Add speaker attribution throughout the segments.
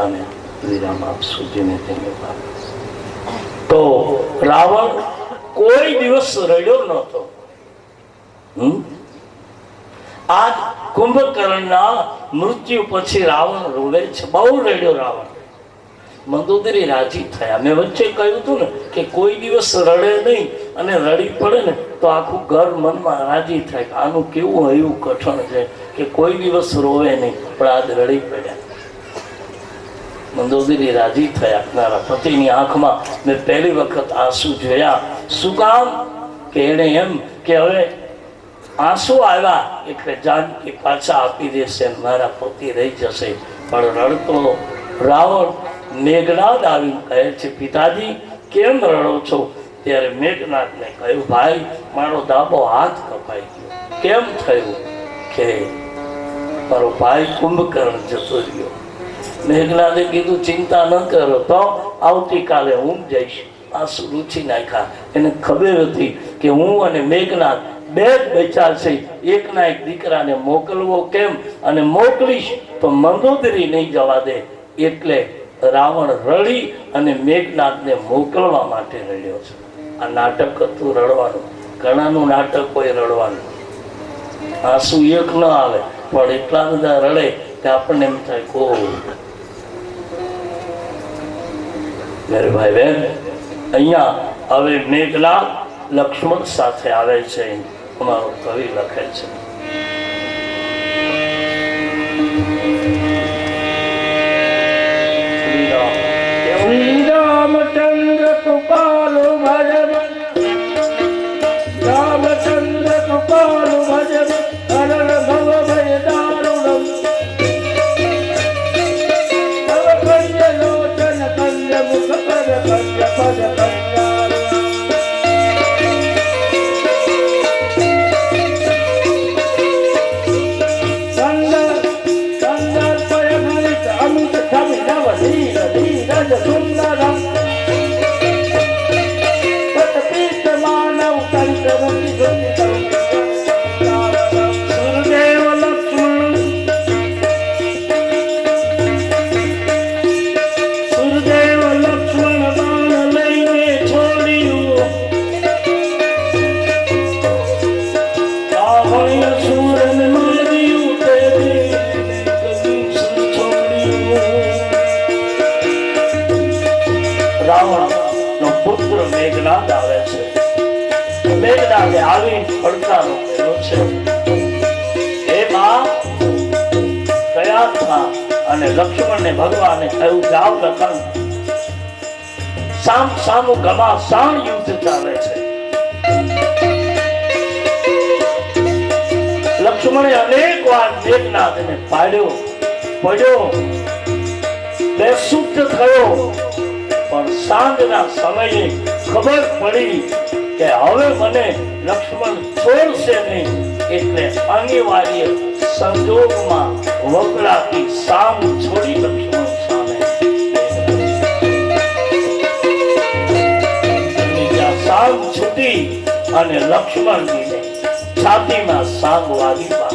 Speaker 1: વાર્તાને વિરામ આપશું. ધીમે ધીમે વાત. તો રાવણ કોઈ દિવસ રડ્યો નહોતો. આજ કુંભકર્ણના મૃત્યુ પછી રાવણ રોવે છે. બહુ રડ્યો રાવણ. મંદોદરી રાજી થયા. મેં વચ્ચે કહ્યું હતું ને કે કોઈ દિવસ રડે નહીં અને રડી પડે ને તો આખું ઘર મનમાં રાજી થાય કે આનું કેવું હયું કઠણ છે કે કોઈ દિવસ રોવે નહીં, પણ આજ રડી પડ્યા. મંદોદરી રાજી થયા. મારા પતિની આંખમાં મેં પહેલી વખત આંસુ જોયા. શું કામ? કે એને એમ કે હવે આંસુ આવ્યા એટલે જાનકી પાછા આપી દેશે, મારા પતિ રહી જશે. પણ રડતો રાવણ મેઘનાદ આવી કહે છે, પિતાજી કેમ રડો છો? ત્યારે મેઘનાદને કહ્યું, ભાઈ મારો ડાબો હાથ કપાઈ ગયો. કેમ થયું? કે મારો ભાઈ કુંભકર્ણ જતો રહ્યો. મેઘનાદે કીધું, ચિંતા ન કરો, તો આવતીકાલે હું જઈશ. આંસુ લૂછી નાખ્યા. એને ખબર હતી કે હું અને મેઘનાદ બે જ બચ્યા છે. એકના એક દીકરાને મોકલવો કેમ, અને મોકલીશ તો મંદોદરી નહીં જવા દે. એટલે રાવણ રડી અને મેઘનાદને મોકલવા માટે રડ્યો છે. આ નાટક હતું રડવાનું. ઘણાનું નાટક હોય રડવાનું. આંસુ એક ન આવે પણ એટલા બધા રડે કે આપણને એમ થાય કો મેરે ભાઈ બહેન. અહીંયા હવે મેઘનાદ લક્ષ્મણ સાથે આવે છે. અમારો કવિ લખે છે, શ્રી રામચંદ્ર કૃપાલુ ભજન, રામચંદ્ર કૃપાલુ ભજન, હરણ ભવ ભય દારુણમ, તવ કંજ લોચન કંજ મુખ પદ કંજ પદ કંજારુણમ. સુંદરમ પતપીત માનવ કંઠ સુરદેવ લક્ષ્મણ, સુરદેવ લક્ષ્મણ બાણ લઈને છોડ્યું. રાવણ સુરન માર્યું તે રાવણ નો પુત્ર મેઘનાદ આવે છે. મેઘનાદે આવી પડકારો કર્યો છે, હે બા કયા થા? અને લક્ષ્મણને ભગવાને કહ્યું, જાવ લખન, સામ સામું ઘમાસાણ યુદ્ધ ચાલે છે. લક્ષ્મણે અનેક વાર મેઘનાદને પાડ્યો પડ્યો, બેસુદ્ધ થયો. પણ સાંજના સમયે ખબર પડી કે હવે મને લક્ષ્મણ છોડશે નહીં. એટલે અનિવાર્ય સંજોગમાં વગડાતી સામ છોડી લક્ષ્મણ સામે સામ છૂટી અને લક્ષ્મણજીને છાતીમાં સાંગ વાગી પા.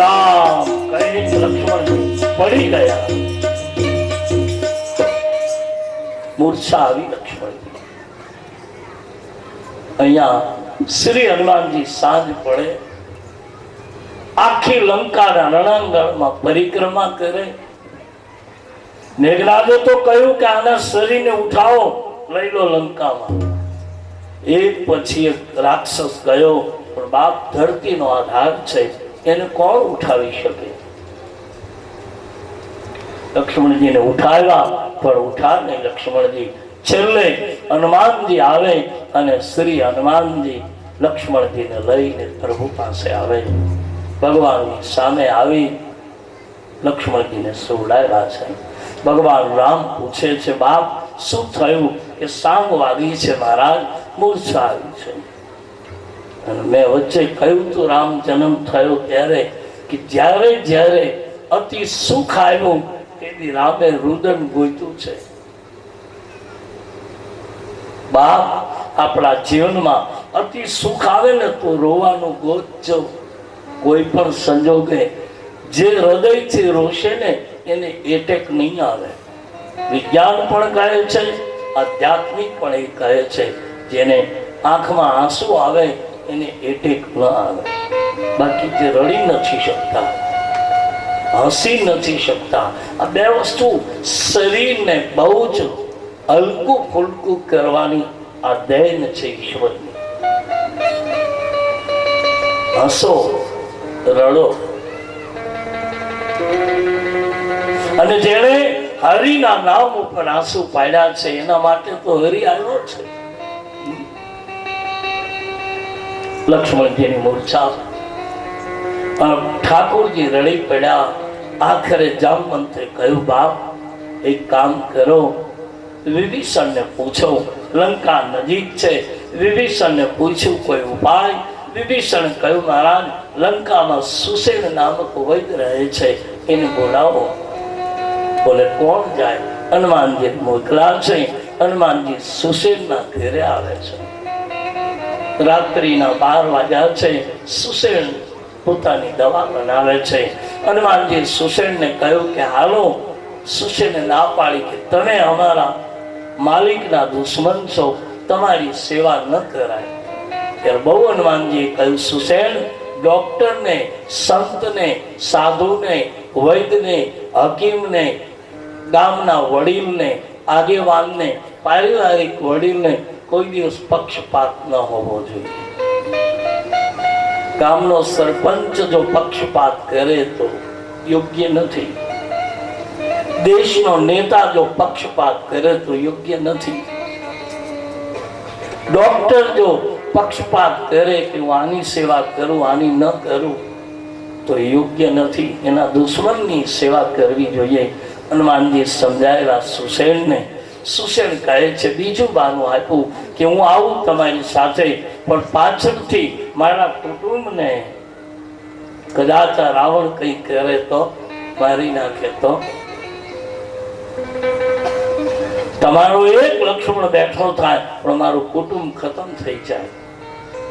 Speaker 1: રામ કહી લક્ષ્મણજી પડી ગયા. મૂર્છા આવી લક્ષ્મણ. અહીંયા શ્રી હનુમાનજી સાંજ પડે આખી લંકાના રણાંગણમાં પરિક્રમા કરે. મેઘનાદે તો કહ્યું કે આના શરીરને ઉઠાવો, લઈ લો લંકામાં. એક પછી એક રાક્ષસ ગયો, પણ બાપ ધરતીનો આધાર છે, એને કોણ ઉઠાવી શકે? લક્ષ્મણજીને ઉઠાવ્યા, પણ ઉઠા નહીં લક્ષ્મણજી. છેલ્લે હનુમાનજી આવે અને શ્રી હનુમાનજી લક્ષ્મણજીને લઈને પ્રભુ પાસે આવે. ભગવાનની સામે આવી લક્ષ્મણજીને સુવડાવ્યા છે. ભગવાન રામ પૂછે છે, બાપ શું થયું? કે સાંગ વાગી છે મહારાજ, મૂર્છા આવી છે. અને મેં વચ્ચે કહ્યું તો રામ જન્મ થયો ત્યારે કે જ્યારે જ્યારે અતિ સુખ આવ્યું તેથી રામે રુદન ગોઈતું છે. બાપ આપણા જીવનમાં અતિ સુખ આવે ને તો રોવાનું ગોતજો. કોઈ પણ સંજોગે જે હૃદયથી રોશે ને એને એટેક નહીં આવે. વિજ્ઞાન પણ કહે છે, આધ્યાત્મિક પણ એ કહે છે, જેને આંખમાં આંસુ આવે એને એટેક ન આવે. બાકી તે રડી નથી શકતા, હસી નથી શકતા. આ બે વસ્તુ શરીરને બહુ જ હલકું ફુલકું કરવાની આ દેન છે ઈશ્વરની. હસો, રડો. અને જેણે હરિના નામ ઉપર આંસુ પાડ્યા છે એના માટે તો હરિ આવ્યો છે. લક્ષ્મણજીની મૂર્છા, ઠાકોરજી રડી પડ્યા. આખરે જામવંતે કહ્યું, બાપ એક કામ કરો, વિભીષણને પૂછો. લંકા નજીક છે, વિભીષણને પૂછ્યું કોઈ ઉપાય. વિભીષણ કહ્યું, મહારાજ લંકામાં સુસેન નામક વૈદ રહે છે, એને બોલાવો. બોલે કોણ જાય? હનુમાનજી મોકલા છે. હનુમાનજી સુસેનના ઘરે આવે છે. રાત્રિના 12 વાગ્યા છે. સુસેન પોતાની દવા બનાવે છે. હનુમાનજી સુસેનને કહ્યું કે હાલો. સુસેને ના પાડી કે તમે અમારા માલિકના દુશ્મન છો, તમારી સેવા ન કરાય. ત્યારે બહુ હનુમાનજીએ કહ્યું, સુસેન ડોક્ટરને, સંતને, સાધુને, વૈદને, હકીમને, ગામના વડીલને, આગેવાનને, પારિવારિક વડીલને કોઈ દિવસ પક્ષપાત ન હોવો જોઈએ. ગામનો સરપંચ જો પક્ષપાત કરે તો યોગ્ય નથી. દેશનો નેતા જો પક્ષપાત કરે તો યોગ્ય નથી. ડોક્ટર જો પક્ષપાત કરે કે હું આની સેવા કરું, આની ન કરું, તો યોગ્ય નથી. એના દુશ્મનની સેવા કરવી જોઈએ. હનુમાનજી સમજાયેલા સુસેનને. સુસેન કહે છે, બીજું બહાનું આપ્યું કે હું આવું તમારી સાથે, પણ પાછળથી મારા કુટુંબને કદાચ રાવણ કંઈ કરે તો, મારી નાખે તો. તમારો એક લક્ષ્મણ બેઠો થાય પણ મારું કુટુંબ ખતમ થઈ જાય.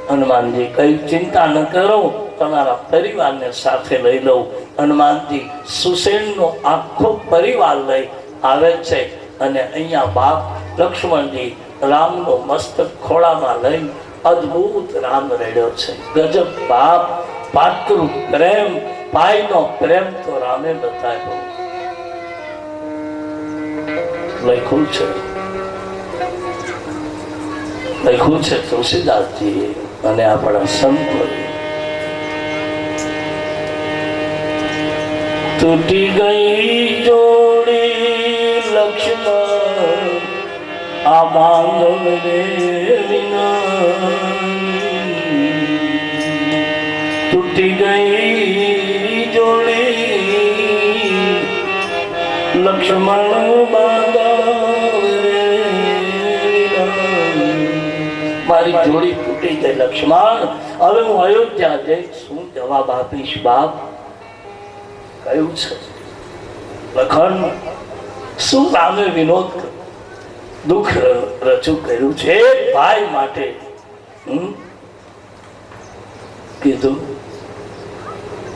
Speaker 1: હનુમાનજી કઈ ચિંતા ન કરો, તમારા પરિવારને સાથે લઈ લઉં. હનુમાનજી સુસેનનો આખો પરિવાર લઈ આવે છે અને અહીંયા બાપ લક્ષ્મણજી રામનો મસ્તક ખોળામાં લઈ અદ્ભુત રામ રેડ્યો છે. ગજબ બાપ, પાતૃ પ્રેમ, ભાઈનો પ્રેમ તો રામે બતાવ્યો. લખ્યું છે તુલસીદાસજી અને આપણા સંતો. તૂટી ગઈ જોડી લક્ષ્મણ આ બાંધવ રે વિના, તૂટી ગઈ જોડી લક્ષ્મણ બાંધવ રે વિના. મારી જોડી તૂટી ગઈ લક્ષ્મણ, હવે હું અયોધ્યા જઈશ, શું જવાબ આપીશ બાપ? કયું છે લખન, શું રામે વિનોદ દુઃખ રજૂ કર્યું છે ભાઈ માટે. કીધું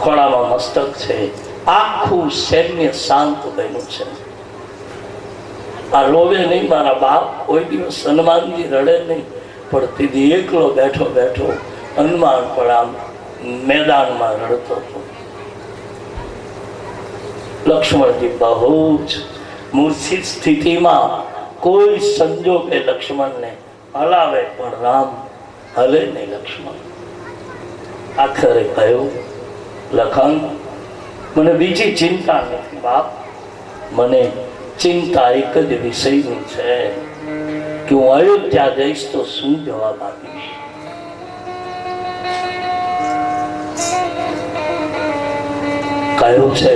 Speaker 1: ખોળામાં મસ્તક છે, આખું સૈન્ય શાંત બન્યું છે. આ રોવે નહીં મારા બાપ, કોઈ દિવસ હનુમાનજી રડે નહીં, પણ દીદી એકલો બેઠો બેઠો હનુમાન પણ આમ મેદાનમાં રડતો હતો. લક્ષ્મણજી બહુ જ મૂર્છિત સ્થિતિમાં, કોઈ સંજોગે લક્ષ્મણને હલાવે પણ રામ હલે નહીં. લક્ષ્મણ આખરે કહ્યું, લખન મને બીજી ચિંતા નથી બાપ, મને ચિંતા એક જ વિષયની છે કે હું અયોધ્યા જઈશ તો શું જવાબ આપીશ. કહ્યું છે,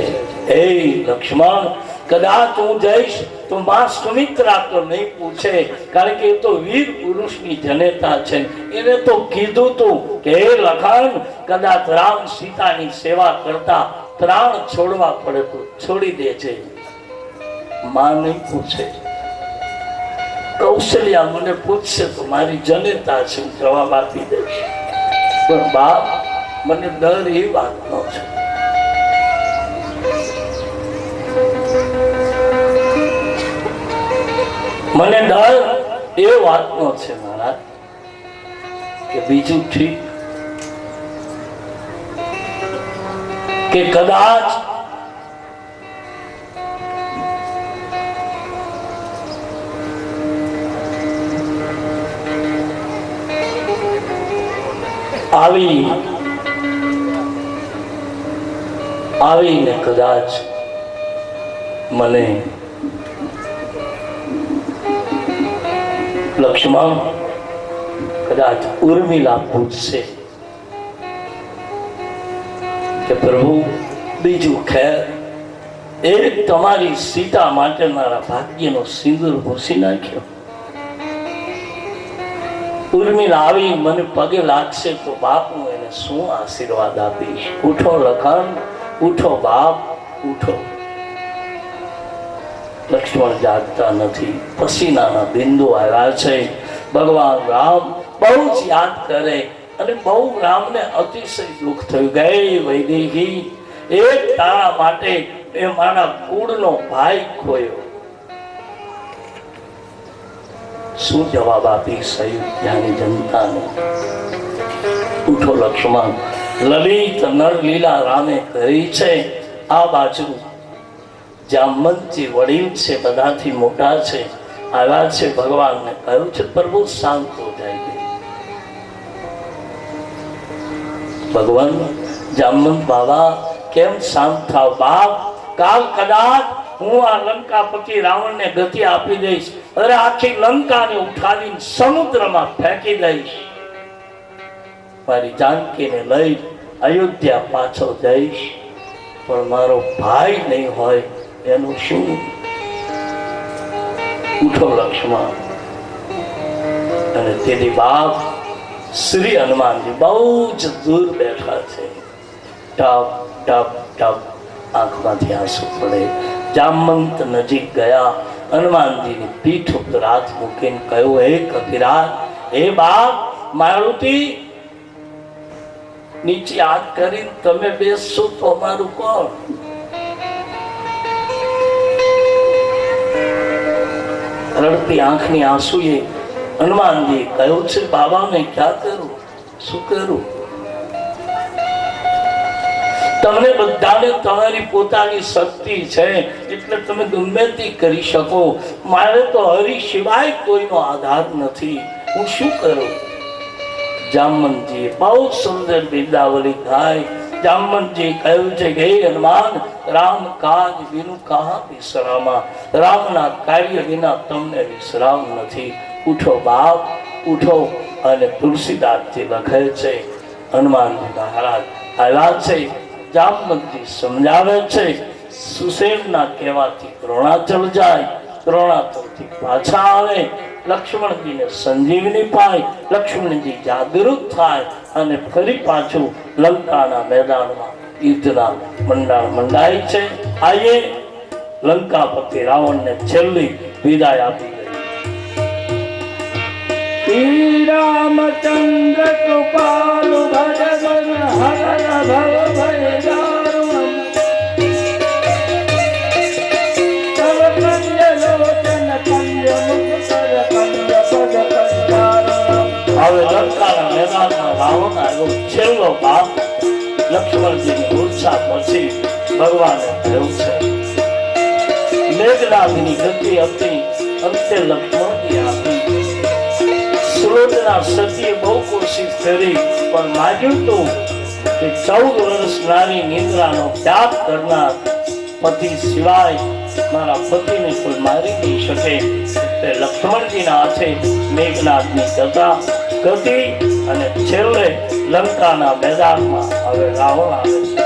Speaker 1: એ લક્ષ્મણ કદાચ હું જઈશ તો માં સુમિત્રા તો નહીં પૂછે, કારણ કે એ તો વીર પુરુષની જનેતા છે. એને તો કીધું તું કે હે લખન, કદાચ રામ સીતાની સેવા કરતા પ્રાણ છોડવા પડે તો છોડી દેજે. માં નહીં પૂછે. કૌશલ્યા મને પૂછશે તો મારી જનેતા છે, હું જવાબ આપી દઈશ. પણ બાપ મને ડર એ વાતનો છે મને ડર એ વાતનો છે મહારાજ કે બીજું ઠીક કે કદાચ આવીને કદાચ મને લક્ષ્મણ કદાચ ઉર્મિલા પૂછશે કે પ્રભુ બીજું ખેર એ તમારી સીતા માટે મારા ભાગ્યનો સિંદૂર ભૂસી નાખ્યો. ઉર્મિલા આવી મને પગે લાગશે તો બાપ હું એને શું આશીર્વાદ આપીશ? ઉઠો લખન, ઉઠો બાપ, ઉઠો. લક્ષ્મણ જાગતા નથી. પસીનાના બિંદુ આવ્યા છે. ભગવાન રામ બહુ જ યાદ કરે અને બહુ રામને અતિશય દુઃખ થયું. ગઈ વૈદેહી, એક તારા માટે એ મારા કુળનો ભાઈ ખોયો. શું જવાબ આપી અયોધ્યાની જનતાને? ઉઠો લક્ષ્મણ. લલિત નરલીલા રામે કરી છે. આ બાજુ જામવંતજી વડીલ છે, બધાથી મોટા છે, આવ્યા છે. ભગવાનને કહ્યું છે પ્રભુ શાંત હો જાય. ભગવાન જામવંત બાબા કેમ શાંત થાવ બાપ? કાલ કદાચ હું આ લંકાપતિ રાવણને ગતિ આપી દઈશ. અરે આખી લંકાને ઉઠાવીને સમુદ્રમાં ફેંકી દઈશ. મારી જાનકીને લઈ અયોધ્યા પાછો જઈશ. પણ મારો ભાઈ નહીં હોય એનું શું? ઉઠો લક્ષ્મણ. અને તેની બાપ શ્રી હનુમાનજી બહુ જ દૂર બેઠા છે. ટપ ટપ ટપ આંખમાંથી આંસુ પડે. જામવંત નજીક ગયા. હનુમાનજીની પીઠ ઉપર હાથ મૂકીને કહ્યું, હે કપિરાજ, હે બાપ મારુતિ, નીચે હાથ કરીને તમે બેસશો તો અમારું કોણ? રડતી આંખની આંસુએ હનુમાનજી કહ્યું છે, બાબા મેં ક્યાં કરું, શું કરું? તમને બધાને તમારી પોતાની શક્તિ છે એટલે તમે ગમે તે કરી શકો. મારે તો હરિ સિવાય કોઈનો આધાર નથી. હું શું કરું? જામવંતજીએ બહુ સુંદર બિરદાવલી ગાય. જામવંતજી કહ્યું છે કે હે હનુમાન, રામ કાજ વિનું કહા વિશ્રામા. રામના કાર્ય વિના તમને વિશ્રામ નથી. ઉઠો બાપ, ઉઠો. અને તુલસીદાસજી લખે છે, હનુમાનજી મહારાજ આવ્યા છે. જામવંતજી સમજાવે છે, સુશેનના કહેવાથી દ્રોણાચલ જાય, દ્રોણાચલથી પાછા આવે. લક્ષ્મણજીને સંજીવની પાય. લક્ષ્મણજી જાગૃત થાય અને ફરી પાછું લંકાના મેદાનમાં યુદ્ધના મંડાણ મંડાય છે. આયે લંકાપતિ રાવણને છેલ્લી વિદાય આપી ગઈ. શ્રી રામચંદ્ર કૃપાલુ ભજન હર ભવ ભય દારુણ તવ કંજ લોચન કંજ મુખ કર કંજ પદ કંજારણ. હવે લંકાના મેદાનમાં રાવણ આવ્યો. છેલ્લો બાપ લક્ષ્મણજીની મૂર્છા પછી ભગવાને કહ્યું છે, મેઘનાથની ગતિ હતી, અંતે લક્ષ્મણજી આપી. સુરતના સતીએ બહુ કોશિશ કરી પણ માગ્યું તું કે 14 વર્ષ નાની નિંદ્રાનો ત્યાગ કરનાર પતિ સિવાય મારા પતિને કોઈ મારી નહીં શકે. તે લક્ષ્મણજીના હાથે મેઘનાથની કથા ગતિ અને છેલ્લે લંકાના મેદાનમાં હવે રાવણ આવે છે.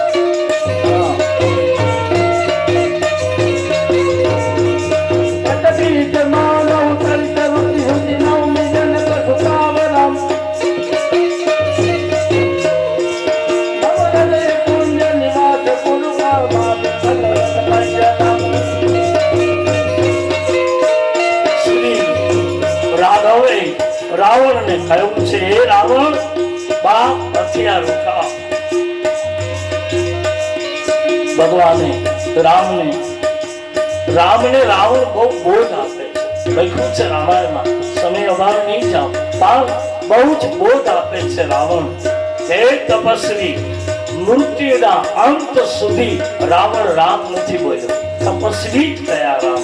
Speaker 1: રાવણને કહ્યું છે, હે રાવણ, બાપ હથિયાર ઉઠાવ. ભગવાને રામને રાવણ બહુ બોધ આપે છે. લખ્યું છે રામાયણમાં, સમય અભાવ નહીં જાઓ, પણ બહુ જ બોધ આપે છે રાવણ. હે તપસ્વી, મૃત્યુના અંત સુધી રાવણ રામ નથી બોલ્યો, તપસ્વી જ કયા રામ.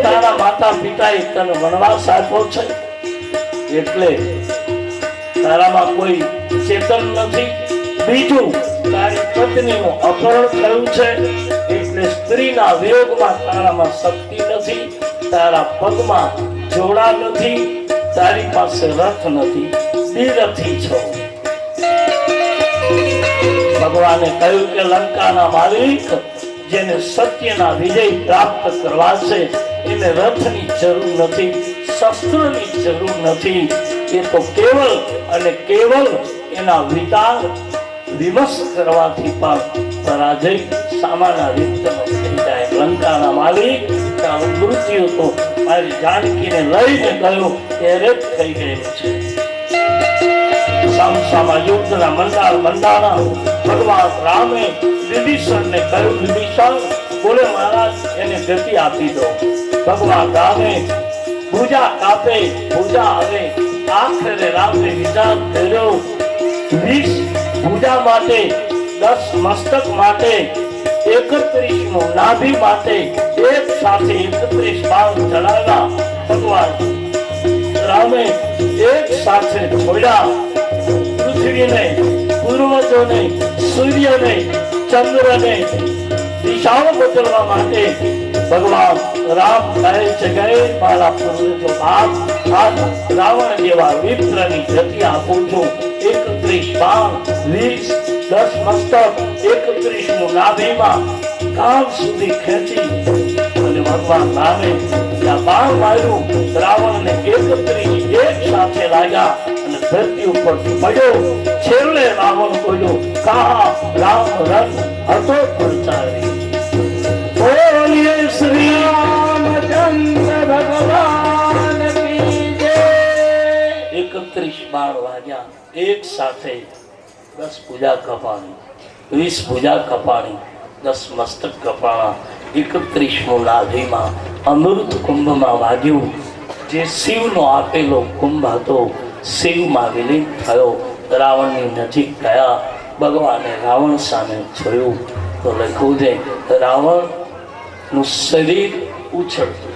Speaker 1: તારા માતા પિતાએ તને વનવાસ આપ્યો છે એટલે તારામાં કોઈ ચેતન નથી. બીજું, તારી પત્નીનું અપહરણ થયું છે એટલે સ્ત્રીના વિયોગમાં તારામાં શક્તિ નથી, તારા પગમાં જોડા નથી, તારી પાસે રથ નથી, બિરથી છો. ભગવાને કહ્યું કે લંકાના માલિક જેને સત્યના વિજય પ્રાપ્ત કરવા છે એને રથની જરૂર નથી, શસ્ત્રની જરૂર નથી. એ તો કેવલ અને કેવલ એના વિચાર વિમર્શ કરવાથી પણ પરાજય સામાન્ય રીતે થઈ જાય. લંકાના માલિક મૃત્યુ તો મારી જાનકીને લઈને ગયો ત્યારે જ થઈ ગયેલું છે. સામસામા યુદ્ધના મંડાણા ભગવાન રામે વિભીષણને કહ્યું, વિભીષણ બોલે મહારાજ એને ગતિ આપી દો. ભગવાન રામે ભુજા કાપે, ભુજા આવે. આખરે રામે વિચાર કર્યો, 20 ભુજા માટે, 10 મસ્તક માટે, 31 નાભી માટે એક સાથે 31 બાણ ચડાવ્યા. ભગવાન રામે એક સાથે છોડ્યા. પૃથ્વીને, પૂર્વજોને, સૂર્યને, ચંદ્રને દિશાઓ બદલવા માટે ભગવાન રામ કહે છે કે મારા પૂર્વજો બાપ, રાવણ જેવા વિપ્રની ગતિ આપું છું. 31 બાણ, 20, 10 મસ્તક, 31 નાભીમાં કામ સુધી ખેંચી અને ભગવાન રામે ત્યાં બાણ માર્યું. રાવણને 31 એક સાથે લાગ્યા અને ધરતી ઉપર પડ્યો. છેલ્લે રાવણ બોલ્યો, કહા રામ રથ હતો પ્રચારી. બોલીએ શ્રી રામચંદ્ર ભગવાન કી જય. 31 બાણ વાગ્યા એક સાથે. 10 ભુજા કપાણી, 20 ભુજા કપાણી, 10 મસ્તક કપાણા. 31 નાભીમાં અમૃત કુંભમાં વાગ્યું. જે શિવનો આપેલો કુંભ હતો શિવમાં વિલીન થયો. રાવણની નજીક ગયા. ભગવાને રાવણ સામે જોયું તો લખ્યું છે રાવણનું શરીર ઉછળતું.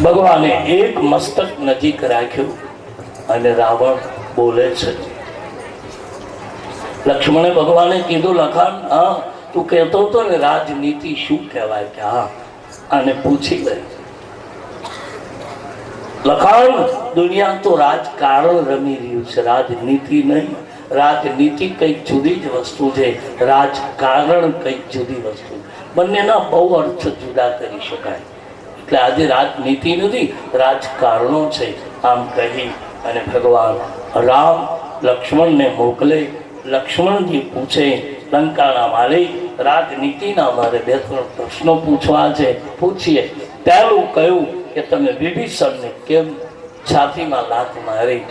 Speaker 1: ભગવાને એક મસ્તક નજીક રાખ્યું અને રાવણ બોલે છે. લક્ષ્મણે ભગવાને કીધું, લખાણ હા તું કહેતો હતો ને રાજનીતિ શું કહેવાય, કે હા આને પૂછી લે. લખાણ દુનિયા તો રાજકારણ રમી રહ્યું છે, રાજનીતિ નહીં. રાજનીતિ કંઈક જુદી જ વસ્તુ છે, રાજકારણ કંઈક જુદી વસ્તુ. બંનેના બહુ અર્થ જુદા કરી શકાય. એટલે આજે રાજનીતિ નથી, રાજકારણો છે. આમ કહી અને ભગવાન રામ લક્ષ્મણને મોકલે. લક્ષ્મણજી પૂછે, લંકાના માલિક રાજનીતિના મારે 2-3 પ્રશ્નો પૂછવા છે, પૂછીએ. પહેલું કહ્યું કે તમે વિભીષણને કેમ છાતીમાં લાત મારી,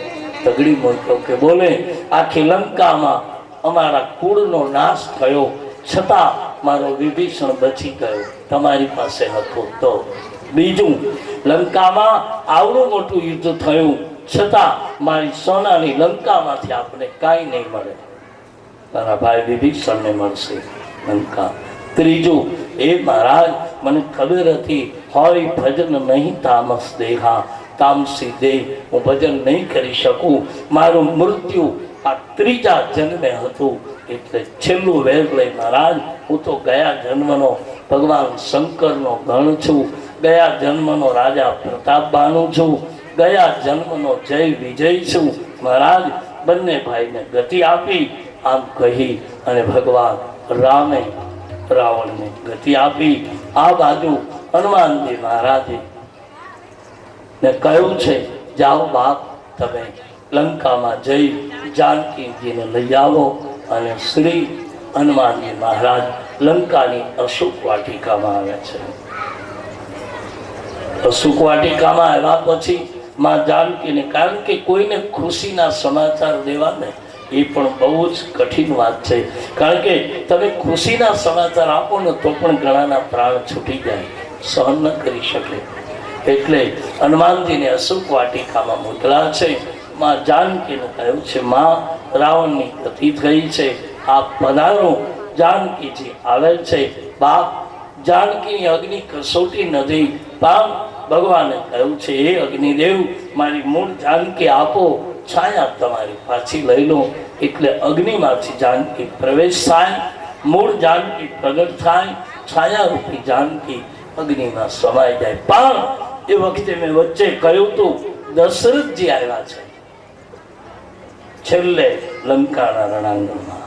Speaker 1: તગડી મૂક્યો? કે બોલે આખી લંકામાં અમારા કુળનો નાશ થયો છતાં મારો વિભીષણ બચી ગયો, તમારી પાસે હતો તો. બીજું, લંકામાં આવડું મોટું યુદ્ધ થયું છતાં મારી સોનાની લંકામાંથી આપણે કાંઈ નહીં મળે, તારા ભાઈ વિભીષણને મળશે લંકા. ત્રીજું, એ મહારાજ મને ખબર હતી હોય ભજન નહીં તામસ દેહા, તામસી દેહ હું ભજન નહીં કરી શકું. મારું મૃત્યુ આ 3જા જન્મે હતું એટલે છેલ્લું વેર લઈ મહારાજ હું તો ગયા જન્મનો ભગવાન શંકરનો ગણ છું, ગયા જન્મનો રાજા પ્રતાપબાનું છું, ગયા જન્મનો જય વિજય છું. મહારાજ બંને ભાઈને ગતિ આપી. આમ કહી અને ભગવાન રામે રાવણને ગતિ આપી. આ બાજુ હનુમાનજી મહારાજે ને કહ્યું છે, જાઓ બાપ તમે લંકામાં જઈ જાનકીજીને લઈ આવો. અને શ્રી હનુમાનજી મહારાજ લંકાની અશોક વાટિકામાં આવ્યા છે. અશોક વાટિકામાં આવ્યા પછી માં જાનકીને, કારણ કે કોઈને ખુશીના સમાચાર દેવા ને એ પણ બહુ જ કઠિન વાત છે. કારણ કે તમે ખુશીના સમાચાર આપો ને તો પણ ઘણાના પ્રાણ છૂટી જાય, સહન ન કરી શકે. એટલે હનુમાનજીને અશોક વાટિકામાં મોકલા છે. માં જાનકીને કહ્યું છે, માં રાવણની ગતિ થઈ છે, આપ પધારો. જાનકીજી આવે છે. બાપ જાનકીની અગ્નિ કસોટી નથી. બાપ ભગવાને કહ્યું છે, હે અગ્નિદેવ, મારી મૂળ જાનકી આપો, છાયા તમારી પાછી લઈ લો. એટલે અગ્નિમાંથી જાનકી પ્રવેશ થાય, મૂળ જાનકી પ્રગટ થાય, છાયારૂપી જાનકી અગ્નિમાં સમાઈ જાય. પણ એ વખતે મેં વચ્ચે કહ્યું હતું, દશરથજી આવ્યા છે છેલ્લે લંકાના રણાંગણમાં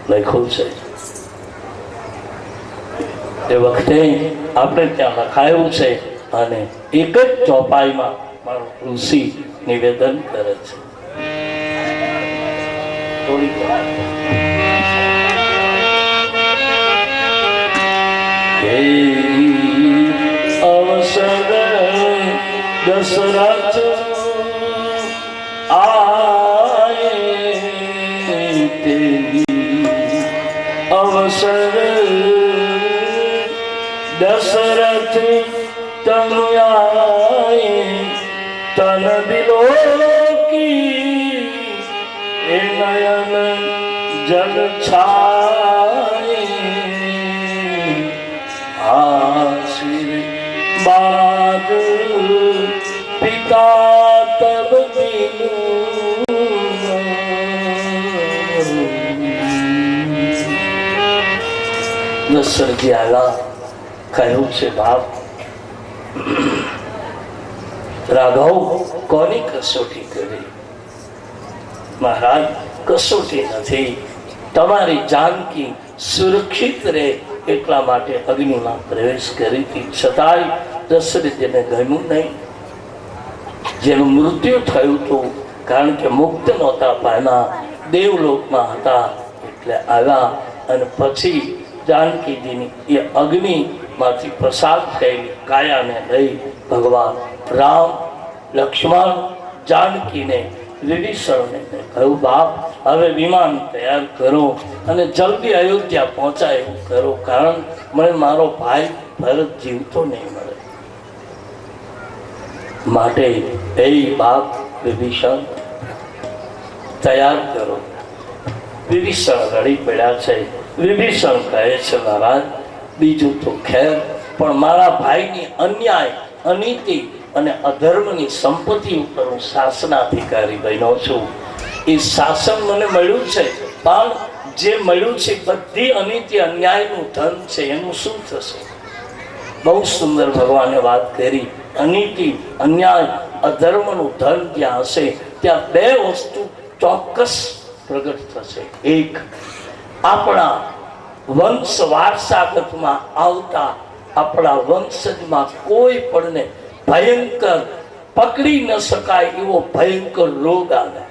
Speaker 1: લખ્યું છે. એ વખતે આપણે ત્યાં લખાયું છે અને એક જ ચોપાઈમાં મારો ઋષિ નિવેદન કરે છે. અવસર દશરથ આયે તેરી, અવસર દશરથ તન આયે, તન બિલોકી એ નયન જલ છાયે, આશીર્વાદ પિતા તબ દિલું. દશરથજી આવ્યા, કહ્યું છે, બાપ રાઘવ કોની કસોટી કરી? મહારાજ, કસોટી નથી, તમારી જાનકી સુરક્ષિત રહે એટલા માટે અગ્નિમાં પ્રવેશ કરી હતી. છતાંય દશરથજીને ગમ્યું નહીં. જેનું મૃત્યુ થયું હતું, કારણ કે મુક્ત નહોતા પામ્યા, દેવલોકમાં હતા, એટલે આવ્યા. અને પછી જાનકીજીની એ અગ્નિમાંથી પસાર થયેલી કાયાને લઈ ભગવાન રામ, લક્ષ્મણ, જાનકીને વિભીષણને કહ્યું, બાપ હવે વિમાન તૈયાર કરો અને જલ્દી અયોધ્યા પહોંચાય એવું કરો, કારણ મને મારો ભાઈ ભરત જીવતો નહીં મળે. માટે એ બાપ વિભીષણ તૈયાર કરો. વિભીષણ રડી પડ્યા છે. વિભીષણ કહે છે, મહારાજ બીજું તો ખેર, પણ મારા ભાઈની અન્યાય, અનીતિ અને અધર્મની સંપત્તિ ઉપર હું શાસનાધિકારી બન્યો છું. એ શાસન મને મળ્યું છે, પણ જે મળ્યું છે બધી અનીતિ અન્યાયનું ધન છે, એનું શું થશે? બહુ સુંદર ભગવાને વાત કરી. અનીતિ, અન્યાય, અધર્મનું ધન જ્યાં હશે ત્યાં બે વસ્તુ ચોક્કસ પ્રગટ થશે. એક, આપણા વંશ વારસાગતમાં આવતા આપણા વંશજમાં કોઈ પણને ભયંકર પકડી ન શકાય એવો ભયંકર રોગ આવે.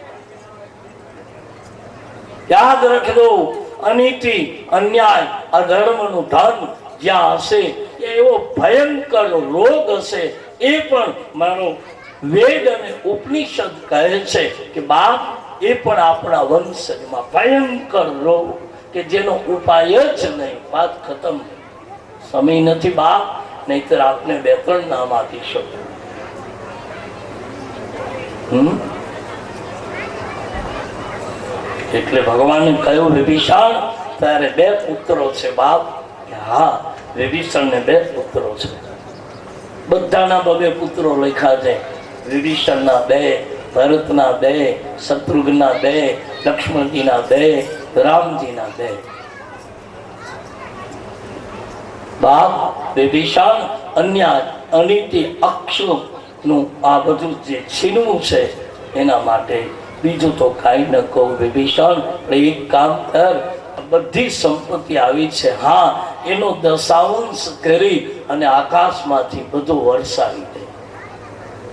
Speaker 1: યાદ રાખજો, અનીતિ, અન્યાય, અધર્મનું ધન જ્યાં હશે એવો ભયંકર રોગ હશે. એ પણ મારો વેદ અને ઉપનિષદ કહે છે કે બાપ, એ પણ આપણા વંશજમાં ભયંકર રોગ કે જેનો ઉપાય જ નહીં. વાત ખતમ. સમય નથી બાપ, નહીતર આપને બે ત્રણ નામ આપી શકું. એટલે ભગવાને કહ્યું, વિભીષણ તારે બે પુત્રો છે બાપ. હા, વિભીષણને બે પુત્રો છે. બધાના બે પુત્રો લખ્યા છે. વિભીષણના બે, ભરતના બે, શત્રુઘ્નના બે, લક્ષ્મણજીના બે, રામજીના બે. બાપ વિભીષણ અન્યાય, અનીતિ, અક્ષનું આ બધું જે છીનવું છે એના માટે. બીજું તો કાંઈ ન કહું વિભીષણ, એક કામ કર, બધી સંપત્તિ આવી છે, હા, એનો દશાંશ કરી અને આકાશમાંથી બધું વરસાવી દે.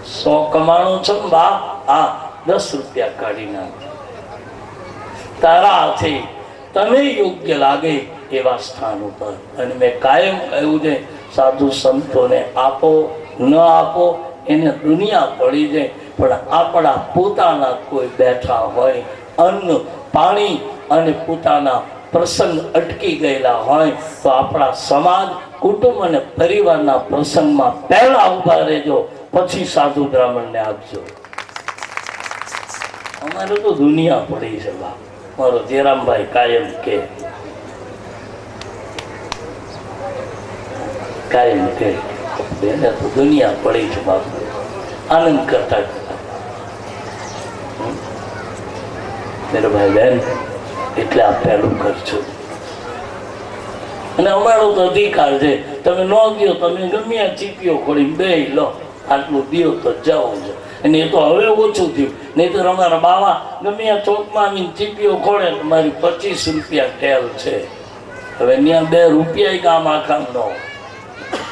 Speaker 1: 100 કમાણો છો ને બાપ, હા, 10 રૂપિયા કાઢી નાખ. તારા હાથે તને યોગ્ય લાગે એવા સ્થાન ઉપર. અને મેં કાયમ કહ્યું છે, સાધુ સંતોને આપો ન આપો એને દુનિયા પડી જાય, પણ આપણા પોતાના કોઈ બેઠા હોય અન્ન પાણી અને પોતાના પ્રસંગ અટકી ગયેલા હોય તો આપણા સમાજ કુટુંબ અને પરિવારના પ્રસંગમાં પહેલા ઊભા રહેજો, પછી સાધુ બ્રાહ્મણને આપજો. અમારે તો દુનિયા પડી છે બાપ. મારો જયરામભાઈ કાયમ કે એને તો દુનિયા પડી છે બાપ. આનંદ કરતા કરતા મેરો ભાઈ બહેન, એટલે આ પહેલું કરજો. અને અમારો તો અધિકાર છે, તમે ન દો, તમે ગમે ચીપીઓ ખોડી બે લો, આટલું દો તો જાઓ છો. અને એ તો હવે ઓછું થયું, નહીં તો અમારા બાવા ગમે ચોકમાં આવીને ચીપીઓ ખોડે તો મારી 25 રૂપિયા ટેલ છે. હવે ત્યાં 2 રૂપિયા કામ આખામ ન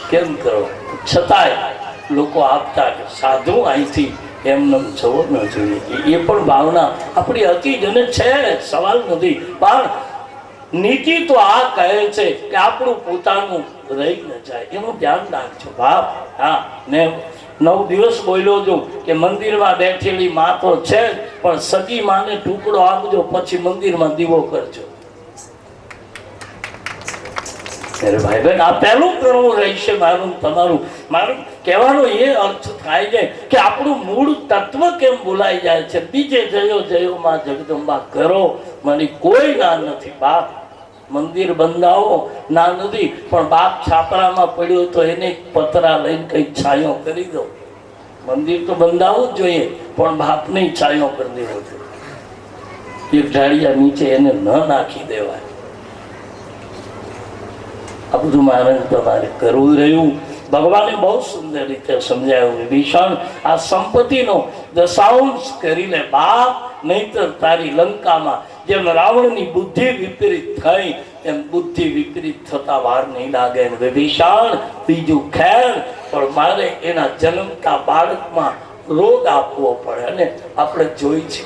Speaker 1: કેમ કરો, છતાંય લોકો આપતા કે સાધુ અહીંથી એમને જવો ન જોઈએ. એ પણ ભાવના આપણી હતી જ અને છે, સવાલ નથી. પણ નીતિ તો આ કહે છે કે આપણું પોતાનું રહી ન જાય, એનું ધ્યાન રાખજો બાપ. હા, ને 9 દિવસ બોલ્યો છું કે મંદિરમાં બેઠેલી માં તો છે, પણ સગી માને ટુકડો આપજો, પછી મંદિરમાં દીવો કરજો. ભાઈ બહેન, આ પહેલું કરવું રહેશે મારું તમારું. મારું કહેવાનો એ અર્થ થાય છે કે આપણું મૂળ તત્વ કેમ ભૂલાઈ જાય છે. બીજે જયો જયો માં જગદંબા કરો, મને કોઈ ના નથી બાપ. મંદિર બંધાવો ના નથી, પણ બાપ છાપરામાં પડ્યો તો એને પતરા લઈને કઈ છાંયો કરી દો. મંદિર તો બંધાવવું જ જોઈએ, પણ બાપને છાંયો કરી દેવો જોઈએ. એક ઢાળિયા નીચે એને ન નાખી દેવાય. આ બધું મારે તમારે કરવું રહ્યું. ભગવાને બહુ સુંદર રીતે સમજાવ્યું. વિભીષણ, આ સંપત્તિનો દશાંશ કરી લે બાપ, નહીતર તારી લંકામાં જેમ રાવણની બુદ્ધિ વિપરીત થઈ એમ બુદ્ધિ વિપરીત થતા વાર નહીં લાગે. વિભીષણ, બીજું ખેર, પણ મારે એના જન્મતા બાળકમાં રોગ આપવો પડે. અને આપણે જોઈ છે,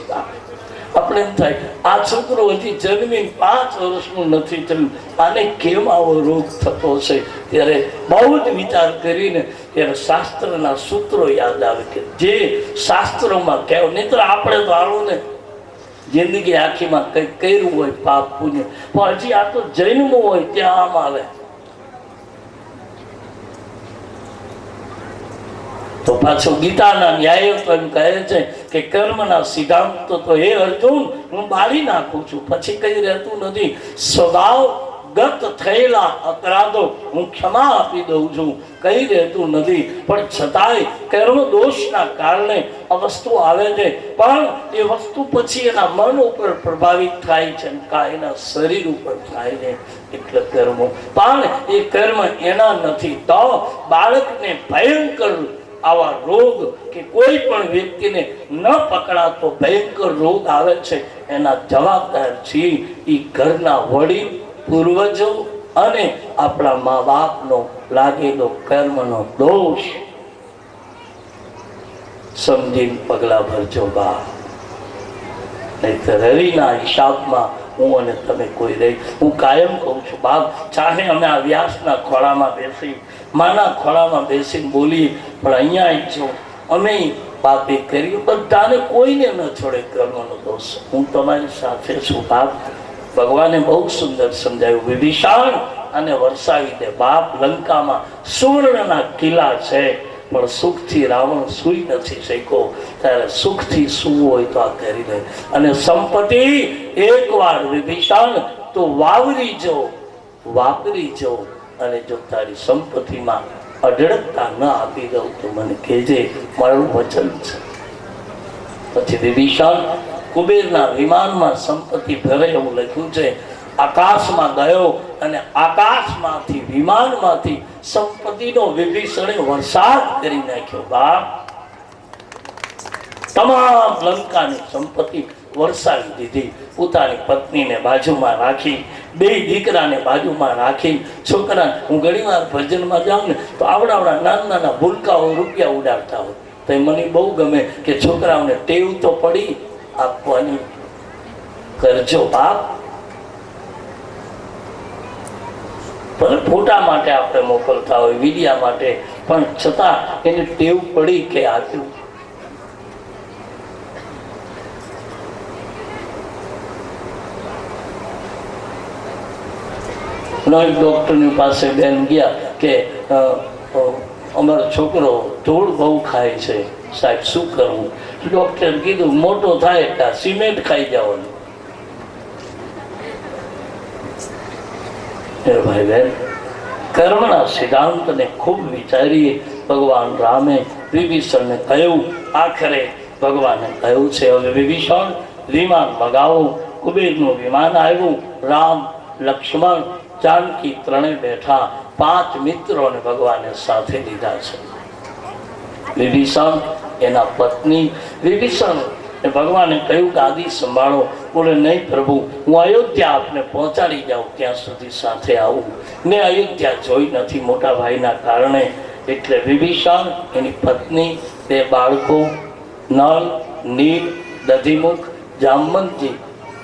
Speaker 1: આપણે એમ થાય આ છોકરો હજી જન્મી 5 વર્ષનું નથી થયું, આને કેમ આવો રોગ થતો છે? ત્યારે બહુ જ વિચાર કરીને ત્યારે શાસ્ત્રના સૂત્રો યાદ આવે કે જે શાસ્ત્રોમાં કહેવું. નહીં તો આપણે તો આવું ને જિંદગી આખીમાં કંઈક કર્યું હોય પાપ પુણ્ય, પણ હજી આ તો જન્મ હોય ત્યાં આમ આવે. તો પાછો ગીતાના ન્યાય તો એમ કહે છે કે કર્મના સિદ્ધાંતો તો હે અર્જુન હું બાળી નાખું છું, પછી કઈ રહેતું નથી. સ્વભાવ ગત થયેલા અપરાધો હું ક્ષમા આપી દઉં છું, કઈ રહેતું નથી. પણ છતાંય કર્મ દોષના કારણે આ વસ્તુ આવે છે, પણ એ વસ્તુ પછી એના મન ઉપર પ્રભાવિત થાય છે, એના શરીર ઉપર થાય છે. એટલે કર્મો, પણ એ કર્મ એના નથી. તો બાળકને ભયંકર આવા રોગ કે કોઈ પણ વ્યક્તિને ન પકડાતો ભયંકર રોગ આવે છે, એના જવાબદાર છે એ ઘરના વડીલ, પૂર્વજો અને આપણા મા બાપનો લાગેલો કર્મનો દોષ. સમજીને પગલા ભરજો બા, નહીતર હરિના હિસાબમાં હું અને તમે કોઈ રહી. હું કાયમ કહું છું બાપ, ચાહે અમે આ વ્યાસના ખોળામાં બેસી, માના ખોળામાં બેસીને બોલીએ, પણ અહીંયા જો અમે બાપે કર્યું, બધાને કોઈને ન છોડે કર્મનો દોષ. હું તમારી સાથે છું બાપ. ભગવાને બહુ સુંદર સમજાવ્યું. વિભીષણ અને વરસાવી દે બાપ. લંકામાં સુવર્ણના કિલ્લા છે, પણ સુખથી રાવણ સૂઈ નથી શક્યો. ત્યારે સુખથી સૂવું હોય તો આ કરી લે. અને સંપત્તિ એકવાર વિભીષણ તો વાપરી જો, અને જો તારી સંપત્તિમાં અઢળકતા ન આપી દઉં તો મને કહેજે, મારું વચન છે. પછી વિભીષણ કુબેરના વિમાનમાં સંપત્તિ ભરે એવું લખ્યું છે. આકાશમાં ગયો અને આકાશમાંથી વિમાનમાંથી સંપત્તિનો વિભીષણે વરસાદ કરી નાખ્યો બાપ. તમામ લંકાની સંપત્તિ વરસાવી દીધી. પોતાની પત્નીને બાજુમાં રાખી, 2 દીકરાને બાજુમાં રાખી, છોકરા. હું ઘણી વાર ભજનમાં જાઉં ને તો આવડા નાના ભૂલકાઓ રૂપિયા ઉડાડતા હોય તો મને બહુ ગમે કે છોકરાઓને ટેવ તો પડી આપવાની. કરજો બાપ. પણ ફોટા માટે આપણે મોકલતા હોય, વિડિયા માટે, પણ છતાં એને ટેવ પડી કે આપ્યું. એક ડૉક્ટરની પાસે બેન ગયા કે અમારો છોકરો ધૂળ બહુ ખાય છે, સાહેબ શું કરવું? ડૉક્ટરે કીધું મોટો થાય એટલે સિમેન્ટ ખાઈ જવાનું. ભાઈ બહેન, કર્મના સિદ્ધાંતને ખૂબ વિચારીએ. ભગવાન રામે વિભીષણને કહ્યું, આખરે ભગવાને કહ્યું છે હવે વિભીષણ વિમાન મગાવો. કુબેરનું વિમાન આવ્યું. રામ, લક્ષ્મણ, જાનકી ત્રણે બેઠા. 5 મિત્રોને ભગવાને સાથે લીધા છે. વિભીષણ, એના પત્ની. વિભીષણ ભગવાને કહ્યું ગાદી સંભાળો. બોલે નહીં પ્રભુ, હું અયોધ્યા આપને પહોંચાડી જાઉં ત્યાં સુધી સાથે આવું. મેં અયોધ્યા જોઈ નથી મોટા ભાઈના કારણે. એટલે વિભીષણ, એની પત્ની, 2 બાળકો નળ, નીલ, દધિમુખ, જામવંતજી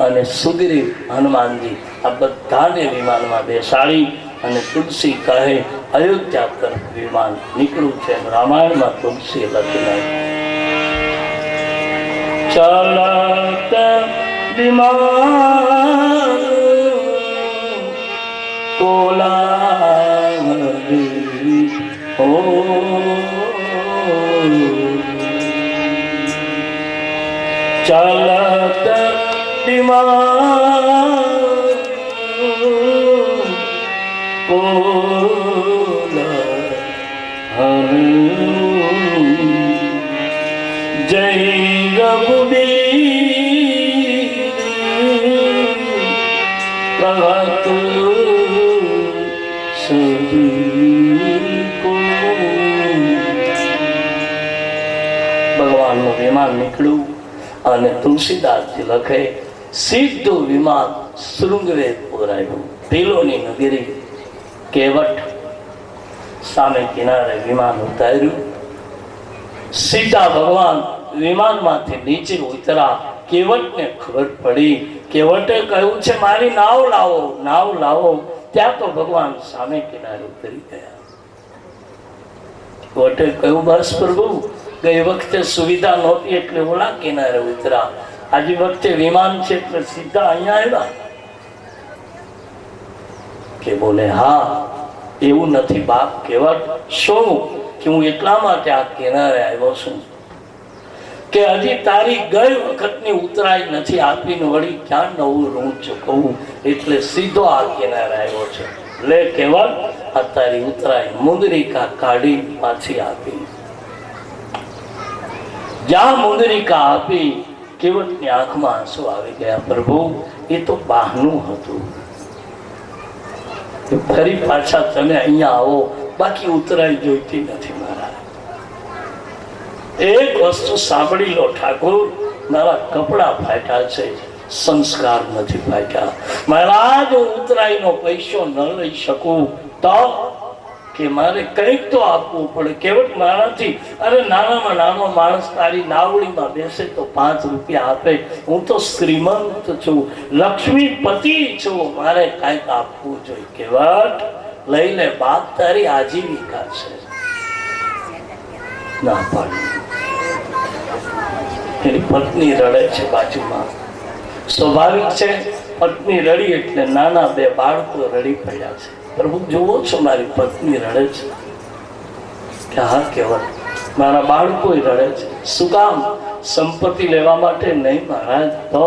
Speaker 1: અને સુગ્રીવ, હનુમાનજી, આ બધાને વિમાનમાં બેસાડી અને તુલસી કહે અયોધ્યા તરફ વિમાન નીકળ્યું છે. રામાયણમાં તુલસી લખી ચલત વિમાન કોલાહલી ઓ ચલત વિમાન કોલાહલી જય રઘુબીર પ્રભત ભગવાનનું વિમાન નીકળ્યું અને તુલસીદાસજી લખે સીધું વિમાન શૃંગવેદપુર આવ્યું. ભીલોની નગરી કેવટ સામે કિનારે વિમાન ઉતાર્યું. સીધા ભગવાન વિમાનમાંથી નીચે ઉતરા. કેવટને ખબર પડી. કેવટે કહ્યું છે મારી નાવ લાવો, નાવ લાવો. ત્યાં તો ભગવાન સામે કિનારે ઉતરી ગયા. કેવટે કહ્યું બસ પ્રભુ, ગઈ વખતે સુવિધા નહોતી એટલે ઓલા કિનારે ઉતરા, આજે વખતે વિમાન છે એટલે સીધા અહીંયા આવ્યા. કે બોલે હા, એવું નથી બાપ કેવટ. શું? કે હું એટલા માટે આ કિનારે આવ્યો છું કે હજી તારી ગઈ વખતની ઉતરાઈ નથી આપીને વળી ક્યાં નવું ઋણ ચૂકવવું, એટલે સીધો આ કિનારે આવ્યો છે. લે કેવટ, આ તારી ઉતરાઈ મુંદરિકા કાઢી પાછી આપી. જ્યાં મુંદરિકા આપી, કેવટની આંખમાં આંસુ આવી ગયા. પ્રભુ, એ તો બહાનું હતું, ફરી પાછા તમે અહીંયા આવો, બાકી ઉતરાઈ જોઈતી નથી મારા. એક વસ્તુ સાંભળી લો ઠાકોર, મારા કપડા ફાટ્યા છે, સંસ્કાર નથી ફાટ્યા. મહારાજ, હું ઉતરાઈનો પૈસો ન લઈ શકું તો કે મારે કંઈક તો આપવું પડે. કેવટ મારાથી, અરે નાનામાં નાનો માણસ તારી નાવડીમાં બેસે તો 5 રૂપિયા આપે. હું તો શ્રીમંત છું, લક્ષ્મીપતિ છું, મારે કાંઈક આપવું જોઈએ. કેવટ, લઈ લે બાપ, તારી આજીવિકા છે. ના પાડી. એની પત્ની રડે છે બાજુમાં. સ્વાભાવિક છે, પત્ની રડી એટલે નાના 2 બાળકો રડી પડ્યા છે. પ્રભુ જુઓ છો મારી પત્ની રડે છે. કે હા કેવટ, મારા બાળકો રડે છે. શું કામ? સંપત્તિ લેવા માટે નહીં મહારાજ, તો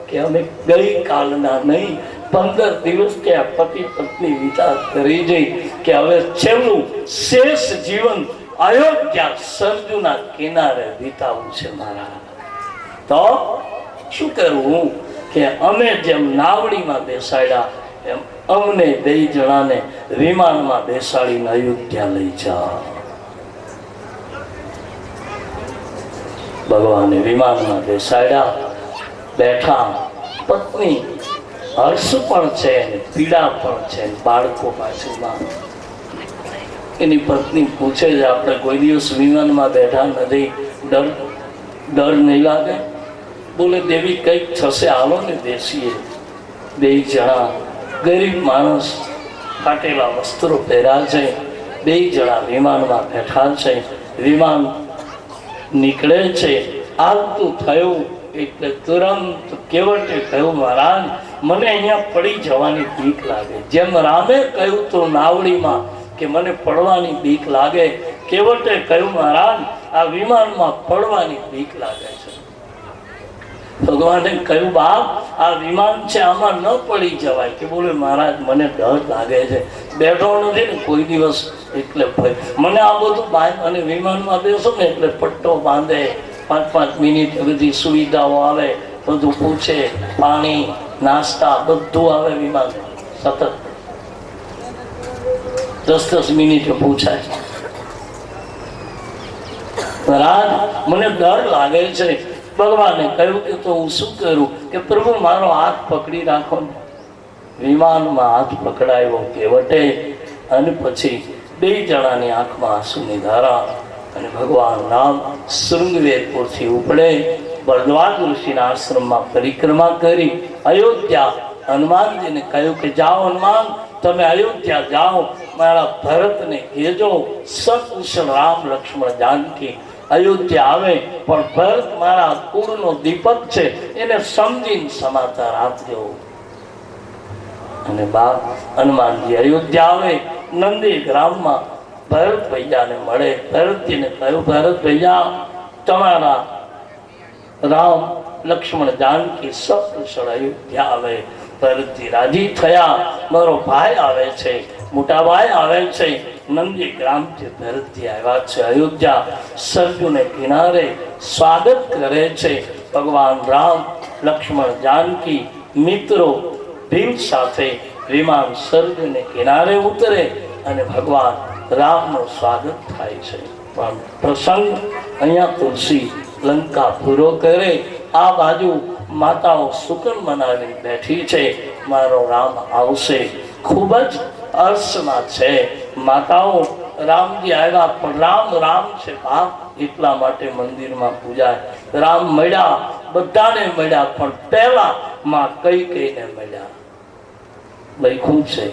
Speaker 1: કે અમે ગઈ કાલના નહીં 15 દિવસ કે આ પતિ પત્ની વિચાર કરી જઈ કે હવે છેલ્લું શેષ જીવન અયોધ્યા સરજુના કિનારે વિતાવું છે મારા. તો શું કરવું? કે અમે જેમ નાવડીમાં બેસાડ્યા એમ અમને 2 જણાને વિમાનમાં બેસાડીને અયોધ્યા લઈ જા. ભગવાને વિમાનમાં બેસાડ્યા, બેઠા. પત્ની હર્ષ પણ છે, પીડા પણ છે, બાળકો પાછળમાં. એની પત્ની પૂછે છે આપણે કોઈ દિવસ વિમાનમાં બેઠા નથી, ડર નહીં લાગે? બોલે દેવી કંઈક થશે, આવો ને બેસીએ. 2 જણા ગરીબ માણસ, ફાટેલા વસ્ત્રો પહેર્યા છે, 2 જણા વિમાનમાં બેઠા છે. વિમાન નીકળે છે, આવતું થયું એટલે તુરંત કેવટે કહ્યું, મહારાજ મને અહીંયા પડી જવાની બીક લાગે. જેમ રામે કહ્યું તો નાવડીમાં કે મને પડવાની બીક લાગે, કેવટે કહ્યું, મહારાજ આ વિમાનમાં પડવાની બીક લાગે છે. ભગવાને કહ્યું, બાપ આ વિમાન છે, આમાં ન પડી જવાય. કે બોલે, મહારાજ મને ડર લાગે છે, બેઠો નથી ને કોઈ દિવસ એટલે મને આ બધું બાંધ. અને વિમાનમાં બેસો ને એટલે પટ્ટો બાંધે, 5-5 મિનિટ બધી સુવિધાઓ આવે, બધું પૂછે, પાણી નાસ્તા બધું આવે વિમાનમાં. સતત 10-10 મિનિટ પૂછાય. મહારાજ મને ડર લાગે છે. ભગવાને કહ્યું કે તો હું શું કરું? કે પ્રભુ મારો હાથ પકડી રાખો ને. વિમાનમાં હાથ પકડાયો કેવટે, અને પછી 2 જણાની આંખમાં આંસુની ધારા. અને ભગવાન રામ શૃંગવેરપુરથી ઉપડે, ભરદ્વાજ ઋષિના આશ્રમમાં પરિક્રમા કરી અયોધ્યા હનુમાનજીને કહ્યું કે જાઓ હનુમાન, તમે અયોધ્યા જાઓ, મારા ભરતને કહેજો સકુશળ રામ લક્ષ્મણ જાનકી અયોધ્યા આવે, પણ ભરત મારા કુળનો દીપક છે, એને સમજીને સમાચાર આપજો. અને બાપ હનુમાનજી અયોધ્યા આવે, નંદી ગ્રામમાં ભરત ભૈયાને મળે. ભરતજીને કહ્યું, ભરત ભૈયા તમારા રામ લક્ષ્મણ જાનકી સકુશળ અયોધ્યા આવે. ભરતજી રાજી થયા, મારો ભાઈ આવે છે, મોટા ભાઈ આવે છે. નંદી ગ્રામથી ભરતજી આવ્યા છે અયોધ્યા, સરજુને કિનારે સ્વાગત કરે છે. ભગવાન રામ લક્ષ્મણ જાનકી મિત્રો ભીમ સાથે વિમાન સરજુને કિનારે ઉતરે અને ભગવાન રામનું સ્વાગત થાય છે. પણ પ્રસંગ અહીંયા તુલસી લંકા પૂરો કરે. આ બાજુ માતાઓ સુકન મનાવી બેઠી છે, મારો રામ આવશે. ખૂબ જ હર્ષમાં છે માતાઓ. રામજી આવ્યા, પણ રામ રામ છે બાપ, એટલા માટે મંદિરમાં પૂજાય. રામ મળ્યા, બધાને મળ્યા, પણ પહેલા માં કૈકેયીને મળ્યા. લખ્યું છે,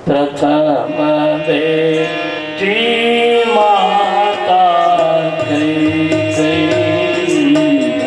Speaker 1: પ્રથમ બેટી માતા કૈકેયી, રામ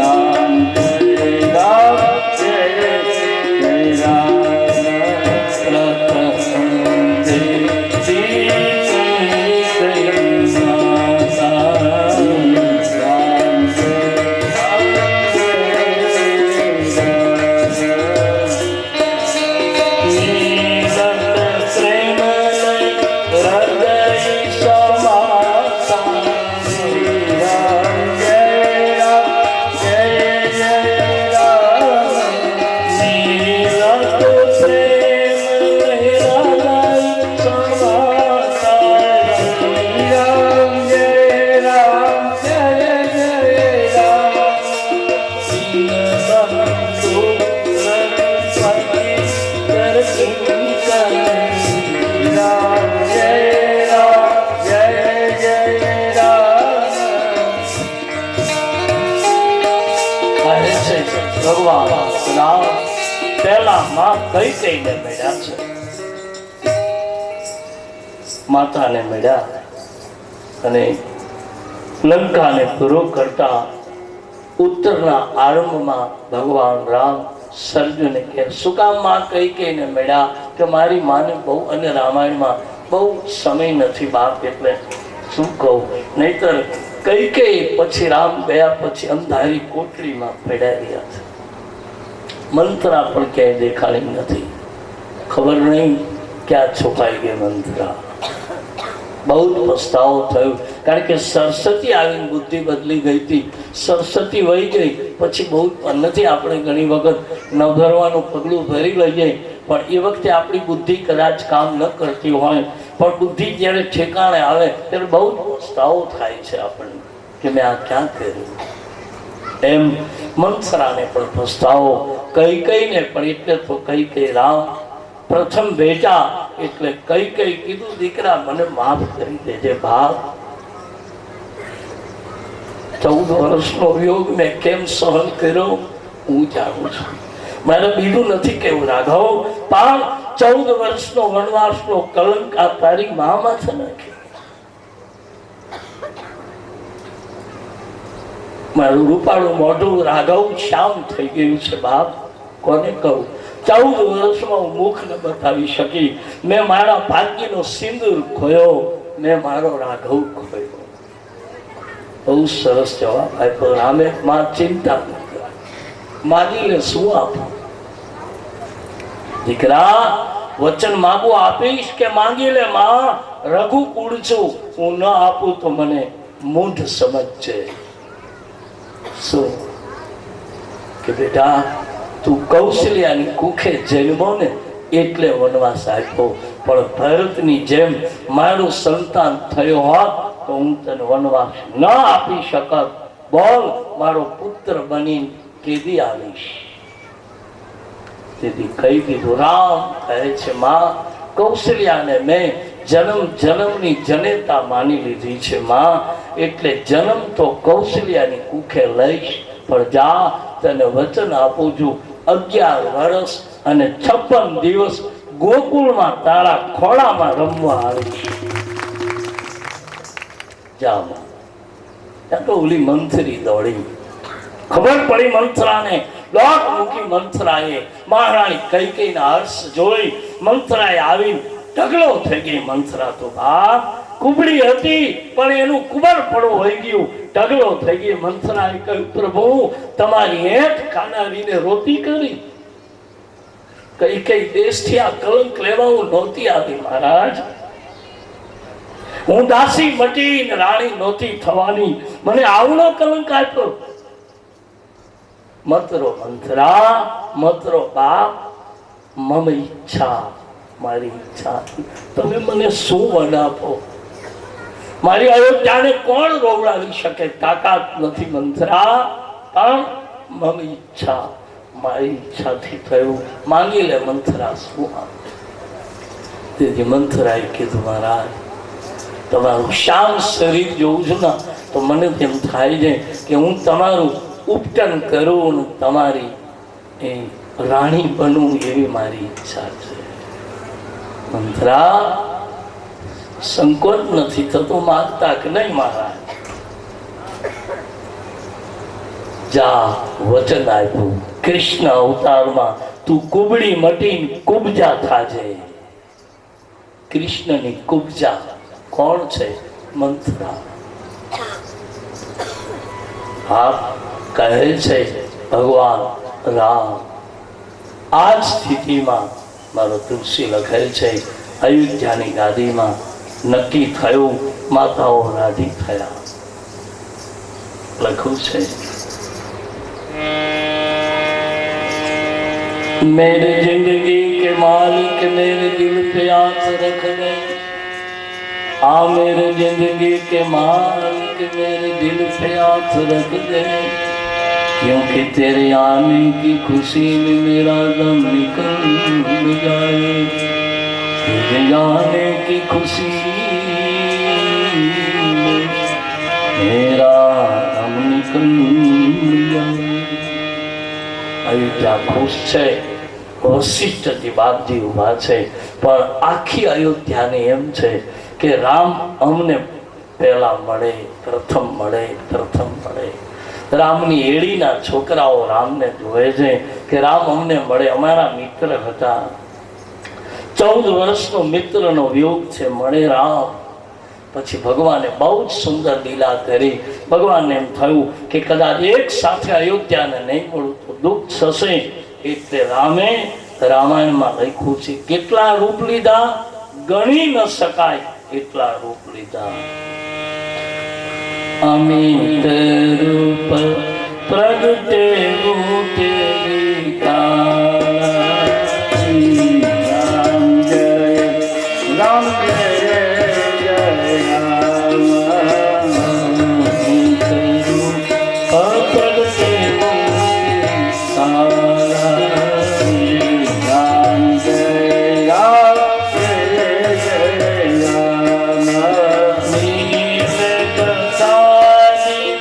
Speaker 1: રામ જય જય રામ. ભગવાન રામ પહેલા માં કૈકેયીને મળ્યા છે, માતાને મળ્યા. અને લંકાને પૂરો કરતા ઉત્તરના આરંભમાં ભગવાન રામ સરજુને કહે, શું કામ માં કૈકેયીને મળ્યા? કે મારી માને બહુ, અને રામાયણમાં બહુ સમય નથી બાપ, એટલે શું કહું. નહીતર કૈકેયી પછી રામ ગયા પછી અંધારી કોટડીમાં પડ્યા રહ્યા છે. મંત્રા પણ ક્યાંય દેખાડી નથી. ખબર નહીં ક્યાં છુપાઈ ગઈ મંત્રા. બહુ જ પસ્તાવો થયો, કારણ કે સરસ્વતી આવીને બુદ્ધિ બદલી ગઈ હતી. સરસ્વતી વહી ગઈ પછી બહુ નથી. આપણે ઘણી વખત ન ભરવાનું પગલું ભરી લઈએ, પણ એ વખતે આપણી બુદ્ધિ કદાચ કામ ન કરતી હોય, પણ બુદ્ધિ જ્યારે ઠેકાણે આવે ત્યારે બહુ જ પસ્તાવો થાય છે આપણને કે મેં આ ક્યાં કર્યું. એમ મંથરાને પણ પસ્તાવો, કૈકેયીને પણ. એટલે તો કૈકેયી રામ પ્રથમ બેટા, એટલે કૈકેયી કીધું, દીકરા મને માફ કરી દેજે બાપ. 14 વર્ષનો વિયોગ મેં કેમ સહન કર્યો હું જાણું છું. મારે બીજું નથી કેવું રાઘવ, પણ 14 વર્ષનો વનવાસનો કલંક આ તારી મા માથે નાખી. મારું રૂપાળું મોઢું રાઘવ શ્યામ થઈ ગયું છે બાપ, કોને કહું? 14 વર્ષમાં હું મુખ ન બતાવી શકી. મેં મારા ભાગ્યનો સિંદૂર ખોયો, મેં મારો રાઘવ ખોયો. બહુ સરસ જવાબ આપ્યો રામે. માં ચિંતા ન કર, માગી લે, શું આપું? દીકરા, વચન માગું આપીશ કે માંગી લે માં? રઘુ કુડછું, હું ન આપું તો મને મૂઢ સમજશે. શું કે બેટા, તું કૌશલ્યાની કુખે જન્મો ને એટલે વનવાસ આપ્યો, પણ ભરતની જેમ મારું સંતાન થયો હોત તો હું તને વનવાસ ન આપી શકત. બોલ, મારો પુત્ર બની કેદી આવીશ? તેથી કહી દીધું. રામ કહે છે માં, કૌશલ્યાને મેં જન્મ જન્મની જનેતા માની લીધી છે માં, એટલે જન્મ તો કૌશલ્યાની કુખે લઈશ, પણ જા, તને વચન આપું છું, 11 વર્ષ અને 56 દિવસ ગોકુળમાં તારા ખોળામાં રમવા આવીશ. જા માં. ત્યાં તો ઓલી મંથરી દોડી, ખબર પડી મંથરાને. લોટ મૂકી મંથરાએ. મહારાણી કૈકેયીના હર્ષ જોઈ મંથરાએ આવી ઢગલો થઈ ગઈ. મંથરા તો બાપ કુબડી હતી, પણ એનું કુબર પડવું હોઈ ગયું, ઢગલો થઈ ગઈ. મંથરાએ કહ્યું, પ્રભુ, તમારી હેઠ કાનારીને રોતી કરી. કૈકેયી દેશથી આ કલંક લેવા હું નહોતી આવી મહારાજ. હું દાસી મટીને રાણી નહોતી થવાની, મને આવનો કલંક આપ્યો. મતરો મંથરા, મતરો બાપ, મમ ઈચ્છા, મારી ઈચ્છા, તમે મને શું વન આપો? મારી અયોધ્યાને કોણ રોવડાવી શકે? તાકાત નથી મંથરા, પણ મમ ઈચ્છા, મારી ઈચ્છાથી થયું. માંગી લે મંથરા, શું આપે? તેથી મંથરાએ કીધું, મહારાજ, તમારું શાંત શરીર જોઉં છું ને તો મને તેમ થાય છે કે હું તમારું ઉપટન કરું, તમારી એ રાણી બનું, એવી મારી ઈચ્છા છે. મંથરા, સંકોચ નથી થતો, માગતા કે નહીં મહારાજ? જા, વચન આપ્યું. કૃષ્ણ અવતારમાં તું કુબડી મટીને કુબજા થાજે. કૃષ્ણની કુબજા કોણ છે? મંથરા. હા, કહે છે ભગવાન રામ. આ સ્થિતિમાં મારો તુલસી લખેલ છે, અયોધ્યાની ગાદીમાં નક્કી થયું, માતાઓ રાજી થયા. લખ્યું છે, मेरी जिंदगी के मालिक मेरे दिल पे आंच रख दे. हाँ, मेरे जिंदगी के मालिक मेरे दिल पे आंच रख दे, क्योंकि तेरे आने की खुशी में मेरा दम निकल जाए. तेरे आने की खुशी में मेरा दम निकल जाए. અયોધ્યા ખુશ છે. વશિષ્ઠજી બાપજી ઉભા છે, પણ આખી અયોધ્યાને એમ છે કે રામ અમને પહેલા મળે, પ્રથમ મળે, પ્રથમ મળે. રામની એડીના છોકરાઓ રામને જોવે છે કે રામ અમને મળે. અમારા મિત્ર હતા, 14 વર્ષનો મિત્રનો વિયોગ છે, મળે રામ. પછી ભગવાને બહુ જ સુંદર લીલા કરી. ભગવાનને એમ થયું કે કદાચ એક સાથે અયોધ્યાને નહીં મળું તો દુઃખ થશે, એટલે રામે રામાયણમાં લખ્યું છે, કેટલા રૂપ લીધા, ગણી ન શકાય એટલા રૂપ લીધા. અમિત રૂપ પ્રગટે રૂપે રામ જય રામ જય.
Speaker 2: Ram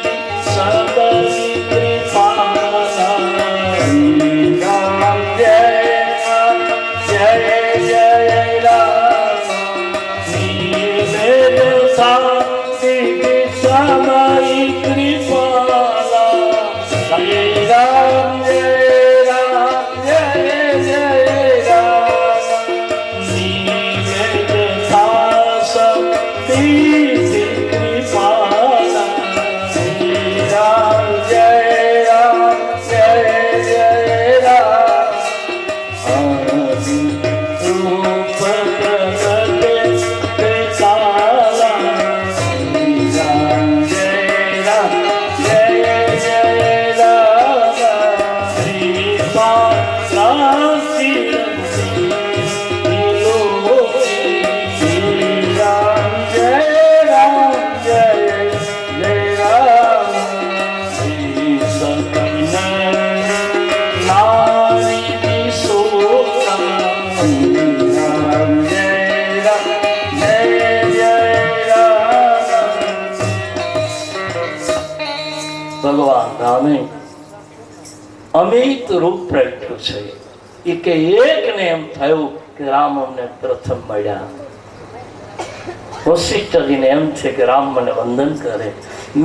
Speaker 1: ભગવાન રામે અમિત રૂપ પ્રગટ્યું છે. એ કે એકને એમ થયું કે રામ અમને પ્રથમ મળ્યા. વશિષ્ઠજીને એમ છે કે રામ મને વંદન કરે,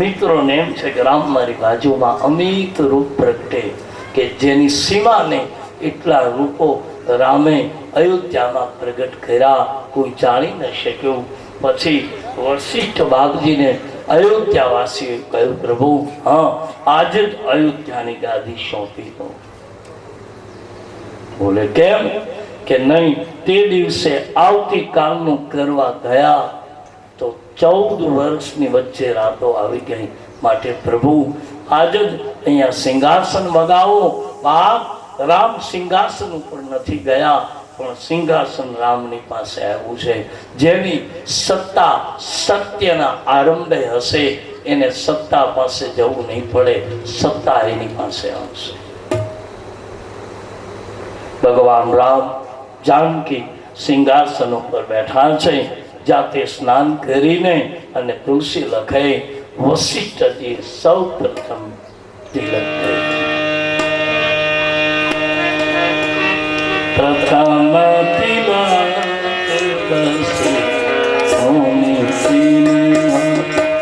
Speaker 1: મિત્રોને એમ છે કે રામ મારી બાજુમાં. અમિત રૂપ પ્રગટે કે જેની સીમા નહીં એટલા રૂપો રામે અયોધ્યામાં પ્રગટ કર્યા, કોઈ જાણી ન શક્યું. પછી વશિષ્ઠ બાપજીને અયોધ્યાવાસીએ કહ્યું, પ્રભુ હા આજે જ અયોધ્યાની ગાદી સોંપી દો. બોલે કેમ? કે નહીં, તે દિવસે આવતીકાલનું કરવા ગયા તો 14 વર્ષની વચ્ચે રાતો આવી ગઈ. માટે પ્રભુ આજ જ અહીંયા સિંહાસન મગાવો. બાપ રામ સિંહાસન ઉપર નથી ગયા, પણ સિંહાસન રામની પાસે આવ્યું છે. જેની સત્તા સત્યના આરંભે હશે એને સત્તા પાસે જવું નહીં પડે, સત્તા એની પાસે આવશે. ભગવાન રામ જાનકી સિંહાસન ઉપર બેઠા છે. જાતે સ્નાન કરીને અને તુલસી લખે. વશિષ્ઠજી સૌ પ્રથમ તિલક કરે. પ્રથમ તિલક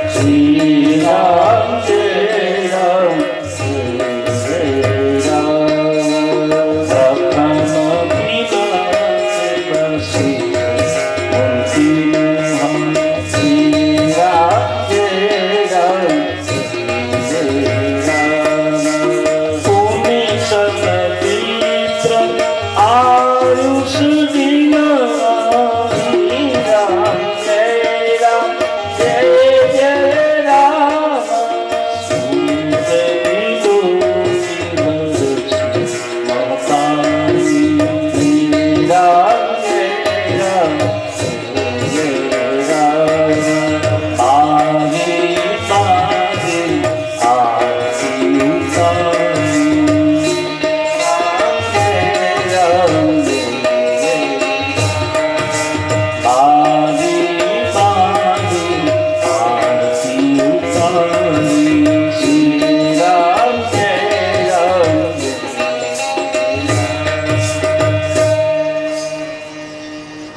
Speaker 1: શ્રી રામ જય રામ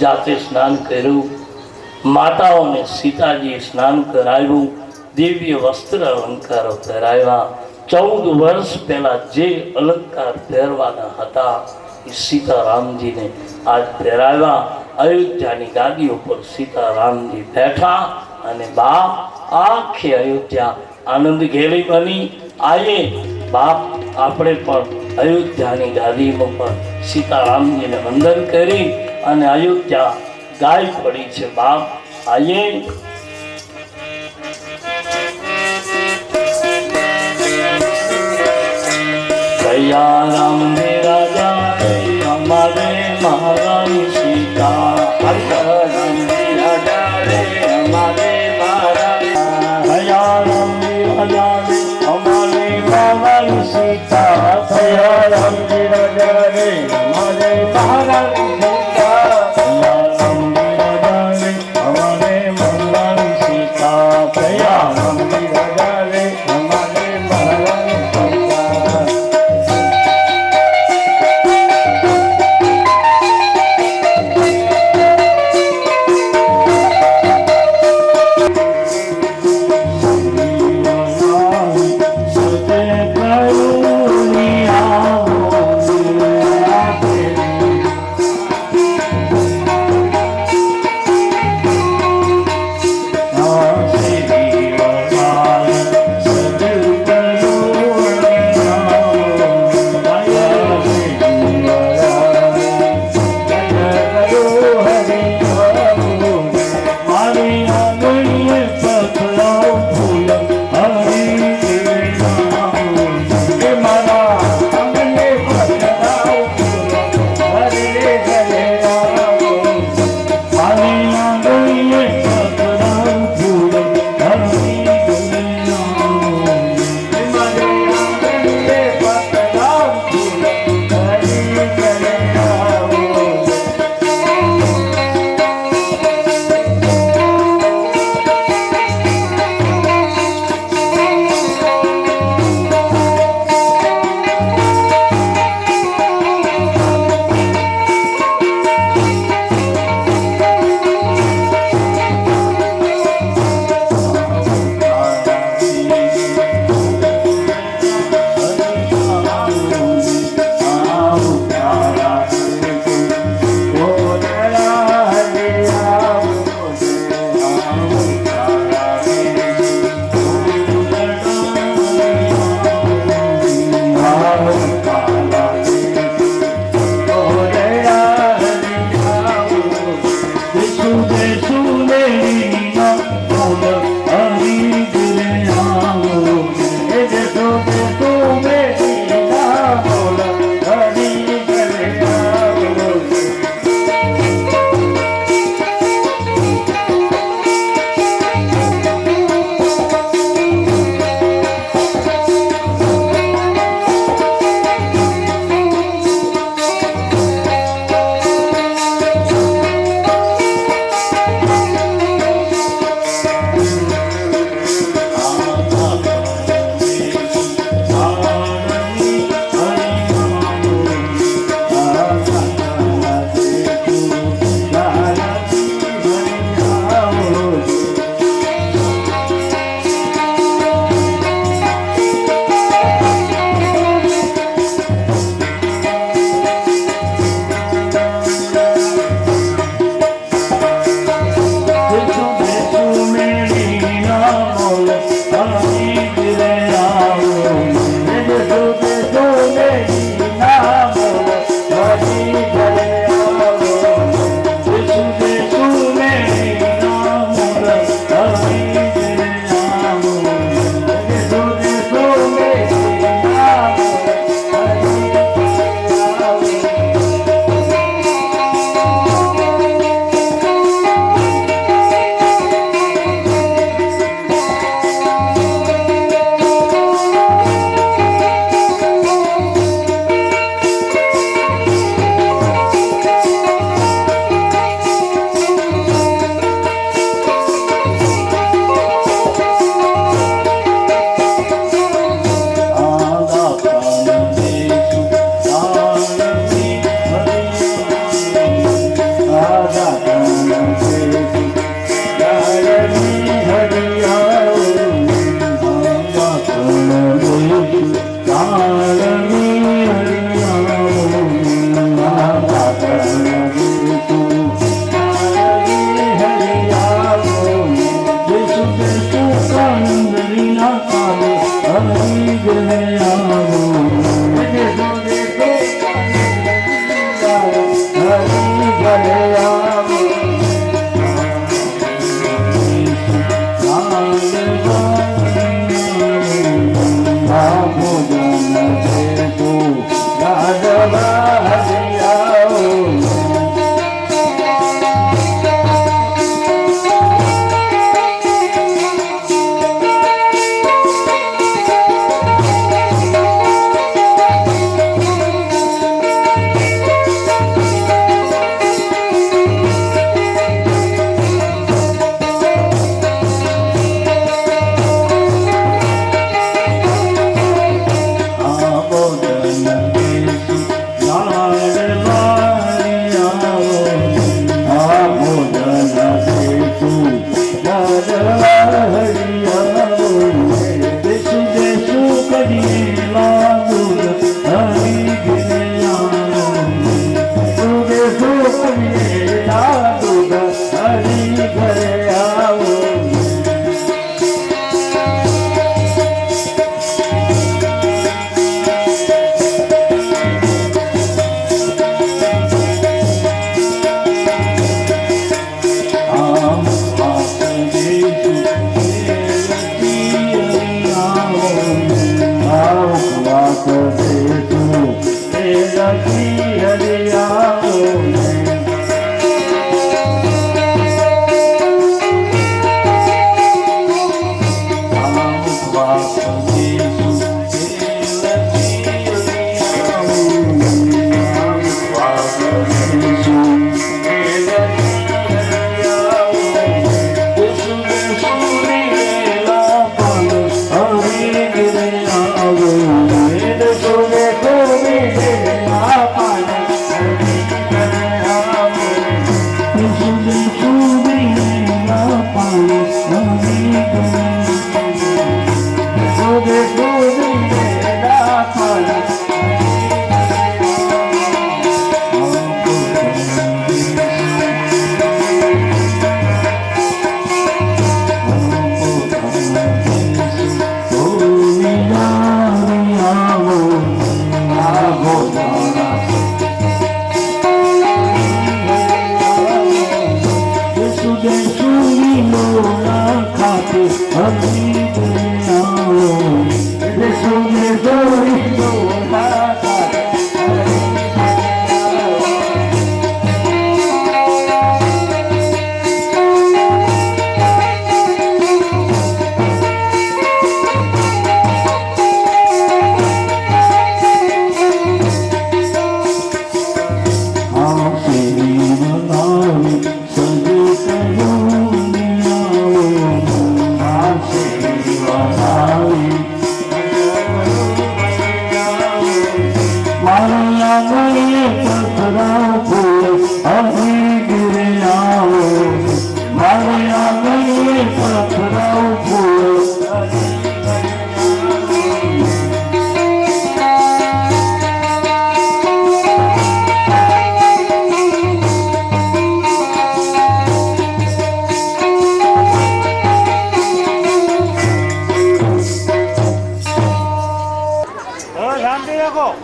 Speaker 1: જાતે સ્નાન કર્યું. માતાઓને સીતાજીએ સ્નાન કરાવ્યું, દિવ્ય વસ્ત્ર અલંકારો પહેરાવ્યા. 14 વર્ષ પહેલા જે અલંકાર પહેરવાના હતા એ સીતારામજીને આજ પહેરાવ્યા. અયોધ્યાની ગાદી ઉપર સીતારામજી બેઠા અને બાપ આખી અયોધ્યા આનંદ ઘેલી બની. આયે બાપ આપણે પણ અયોધ્યાની ગાદી ઉપર સીતારામજીને વંદન કરી અને અયોધ્યા ગાય પડી છે. બાપ આયે કયા રામ રાજા અમારે મહારાણી સીતા. રામ રાજા રે અમારે મહારાણી. કયા રામ રાજા અમારે મહારાણી સીતા. કયા રામ રાજા રે અમારે મહારાણી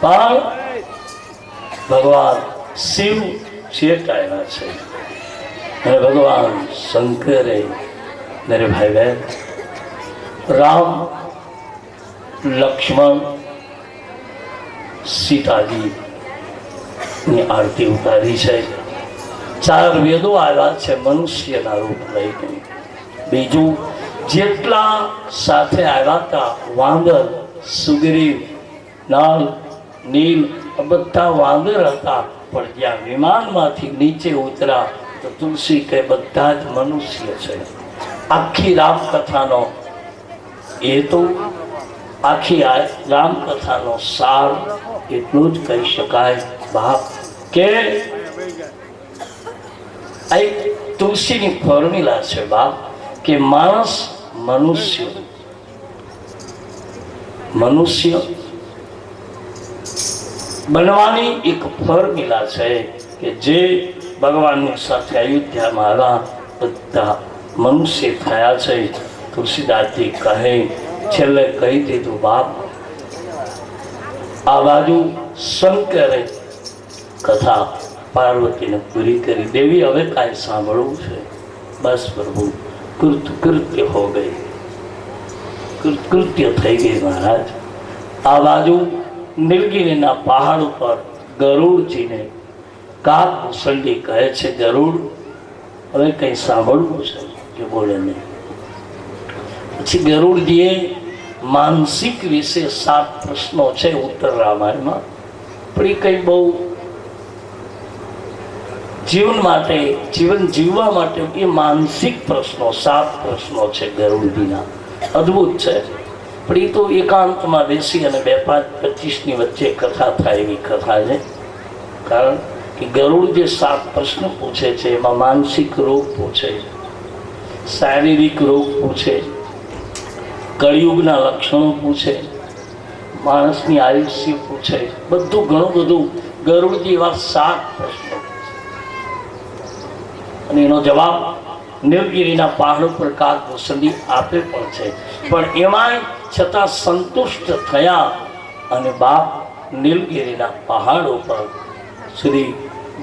Speaker 1: પણ ભગવાન શિવ ચેતાયેલા છે અને ભગવાન શંકરે मेरे भाई बहन राम लक्ष्मण सीताजी ની આરતી ઉતારી છે. 4 વેદો આવ્યા છે મનુષ્યના રૂપ લઈને. બીજું જેટલા સાથે આવ્યા હતા વાંદર સુગ્રીવ નળ નીલ બધા વાંદર હતા, પણ જ્યાં વિમાનમાંથી નીચે ઉતરા તો તુલસી કે બધા જ મનુષ્ય છે. આખી રામકથાનો હેતુ, આખી રામકથાનો સાર એટલું જ કહી શકાય બાપ કે આ એક તુલસીની ફોર્મ્યુલા છે બાપ કે માણસ મનુષ્ય બનવાની એક ફોર્મ્યુલા છે કે જે ભગવાનની સાથે અયોધ્યામાં આવ્યા બધા મનુષ્ય થયા છે. તુલસીદાસજી કહે છેલ્લે કહી દીધું બાપ આ બાજુ શંકરે કથા પાર્વતીને પૂરી કરી. દેવી હવે કાંઈ સાંભળવું છે? બસ પ્રભુ કૃત્ય હો ગઈ, કૃત્ય થઈ ગઈ મહારાજ. આ બાજુ નીલગિરીના પહાડ ઉપર ગરુડજીને કાક ભૂષણજી કહે છે ગરુડ હવે કંઈ સાંભળવું છે કે બોલે નહીં. પછી ગરુડજીએ માનસિક વિશે 7 પ્રશ્નો છે ઉત્તર રામાયણમાં, પણ એ કંઈ બહુ જીવન જીવવા માટે એ માનસિક પ્રશ્નો 7 પ્રશ્નો છે ગરુડજીના, અદ્ભુત છે. પણ એ તો એકાંતમાં બેસી અને 2-5-25ની વચ્ચે કથા થાય એવી કથા છે. કારણ કે ગરુડ જે 7 પ્રશ્ન પૂછે છે એમાં માનસિક રોગ પૂછે, શારીરિક રોગ પૂછે, કળિયુગના લક્ષણો પૂછે, માણસની આયુષ્ય પૂછે, બધું ઘણું બધું ગરુડજી એવા 7 પ્રશ્નો અને એનો જવાબ નીલગિરીના પહાડ પર કાકભૂષણજી આપે પણ છે. પણ એમાંય છતાં સંતુષ્ટ થયા અને બાપ નીલગિરીના પહાડ ઉપર શ્રી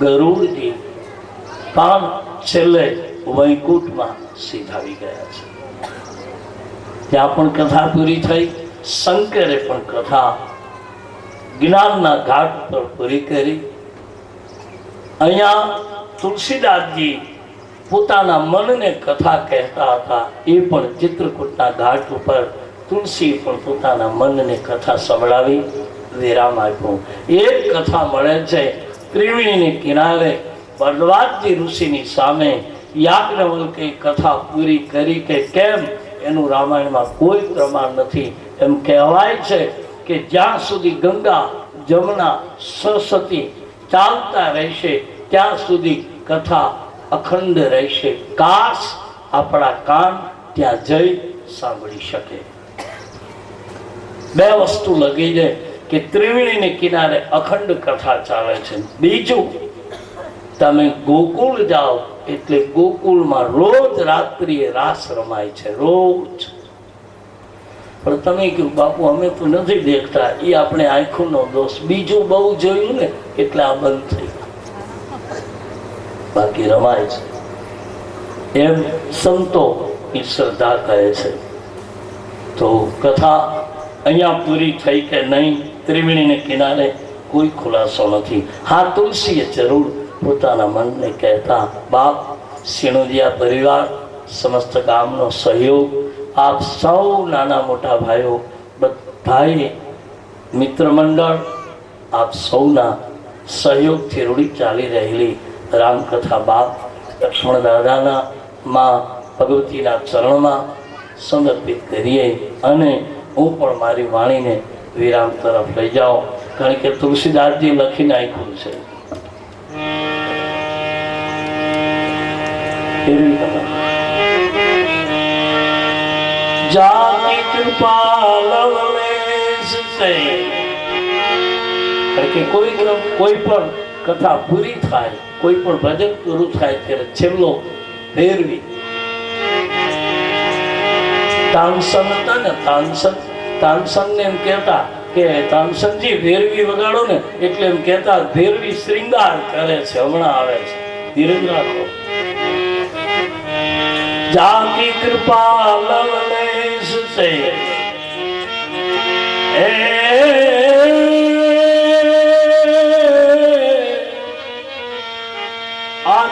Speaker 1: ગરુડજી પણ છેલ્લે વૈકુંઠમાં સીધાવી ગયા છે. ત્યાં પણ કથા પૂરી થઈ. શંકરે પણ કથા જ્ઞાનના ઘાટ પર પૂરી કરી. અહીંયા તુલસીદાસજી પોતાના મનને કથા કહેતા હતા, એ પણ ચિત્રકૂટના ઘાટ ઉપર તુલસી પણ પોતાના મનને કથા સંભળાવી વિરામ આપ્યો. એક કથા મળે છે ત્રિવેણીને કિનારે ભરદ્વાજજી ઋષિની સામે યાજ્ઞવલ્કે કથા પૂરી કરી કે કેમ એનું રામાયણમાં કોઈ પ્રમાણ નથી. એમ કહેવાય છે કે જ્યાં સુધી ગંગા જમુના સરસ્વતી ચાલતા રહેશે ત્યાં સુધી કથા અખંડ રહેશે. કાશ આપણા કાન ત્યાં જઈ સાંભળી શકે. 2 વસ્તુ લગી જાય કે ત્રિવેણીને કિનારે અખંડ કથા ચાલે છે. બીજું તમે ગોકુળ જાઓ એટલે ગોકુળમાં રોજ રાત્રિએ રાસ રમાય છે, રોજ. પણ તમે કહ્યું બાપુ અમે તો નથી દેખતા, એ આપણે આંખોનો દોષ. બીજું બહુ જોયું ને એટલે આ બંધ થઈ ગયું, બાકી રમાય છે. એમ સંતો ની શ્રદ્ધા કહે છે. તો કથા અહીંયા પૂરી થઈ કે નહીં ત્રિવેણીને કિનારે કોઈ ખુલાસો નથી. હા, તુલસીએ જરૂર પોતાના મનને કહેતા, બાપ, સિણોદિયા પરિવાર, સમસ્ત ગામનો સહયોગ, આપ સૌ નાના મોટા ભાઈઓ બધાએ મિત્ર મંડળ, આપ સૌના સહયોગથી રૂડી ચાલી રહેલી રામકથા બાપ લક્ષ્મણ દાદાના માં ભગવતીના ચરણમાં સમર્પિત કરીએ અને હું પણ મારી વાણીને વિરામ તરફ લઈ જાઉં. કારણ કે તુલસીદાસજી લખીને આપ્યું છે. જાની કૃપા લવલેશ સે, કારણ કે કોઈ પણ કથા પૂરી થાય, કોઈ પણ ભજન પૂરું થાય ત્યારે છેલ્લો ભેરવી તાનસન હતા ને, તાનસન ને એમ કહેતા કે તાનસનજી ભેરવી વગાડો ને, એટલે એમ કહેતા ભેરવી શ્રૃંગાર કરે છે. હમણાં આવે છે, ધીરજ રાખો. જાકી કૃપા લવલેશ સે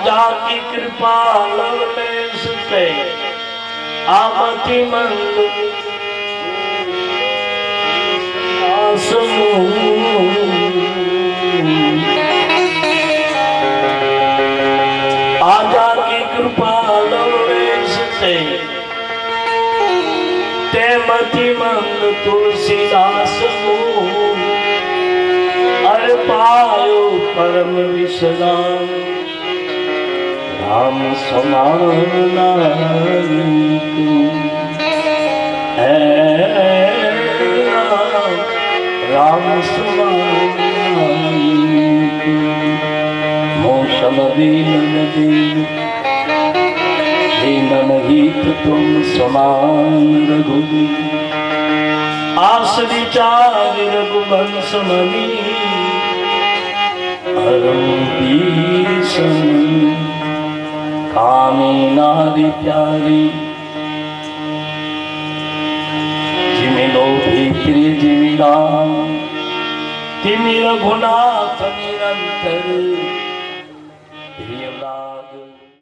Speaker 1: जाकी कृपा लवलेश से आमति मंद आजा की कृपा लवलेश से तेमति मंद तुलसीदास अरे पायो परम विश्राम राम समान राम समान मौसम दीन दीन दीनन हित तुम समान रघुवीर आस विचार रघुवंश मणि अरुण कामी नारी प्यारी जिमी लोभी प्रिय जिमी राम तिमी रघुनाथ निरंतर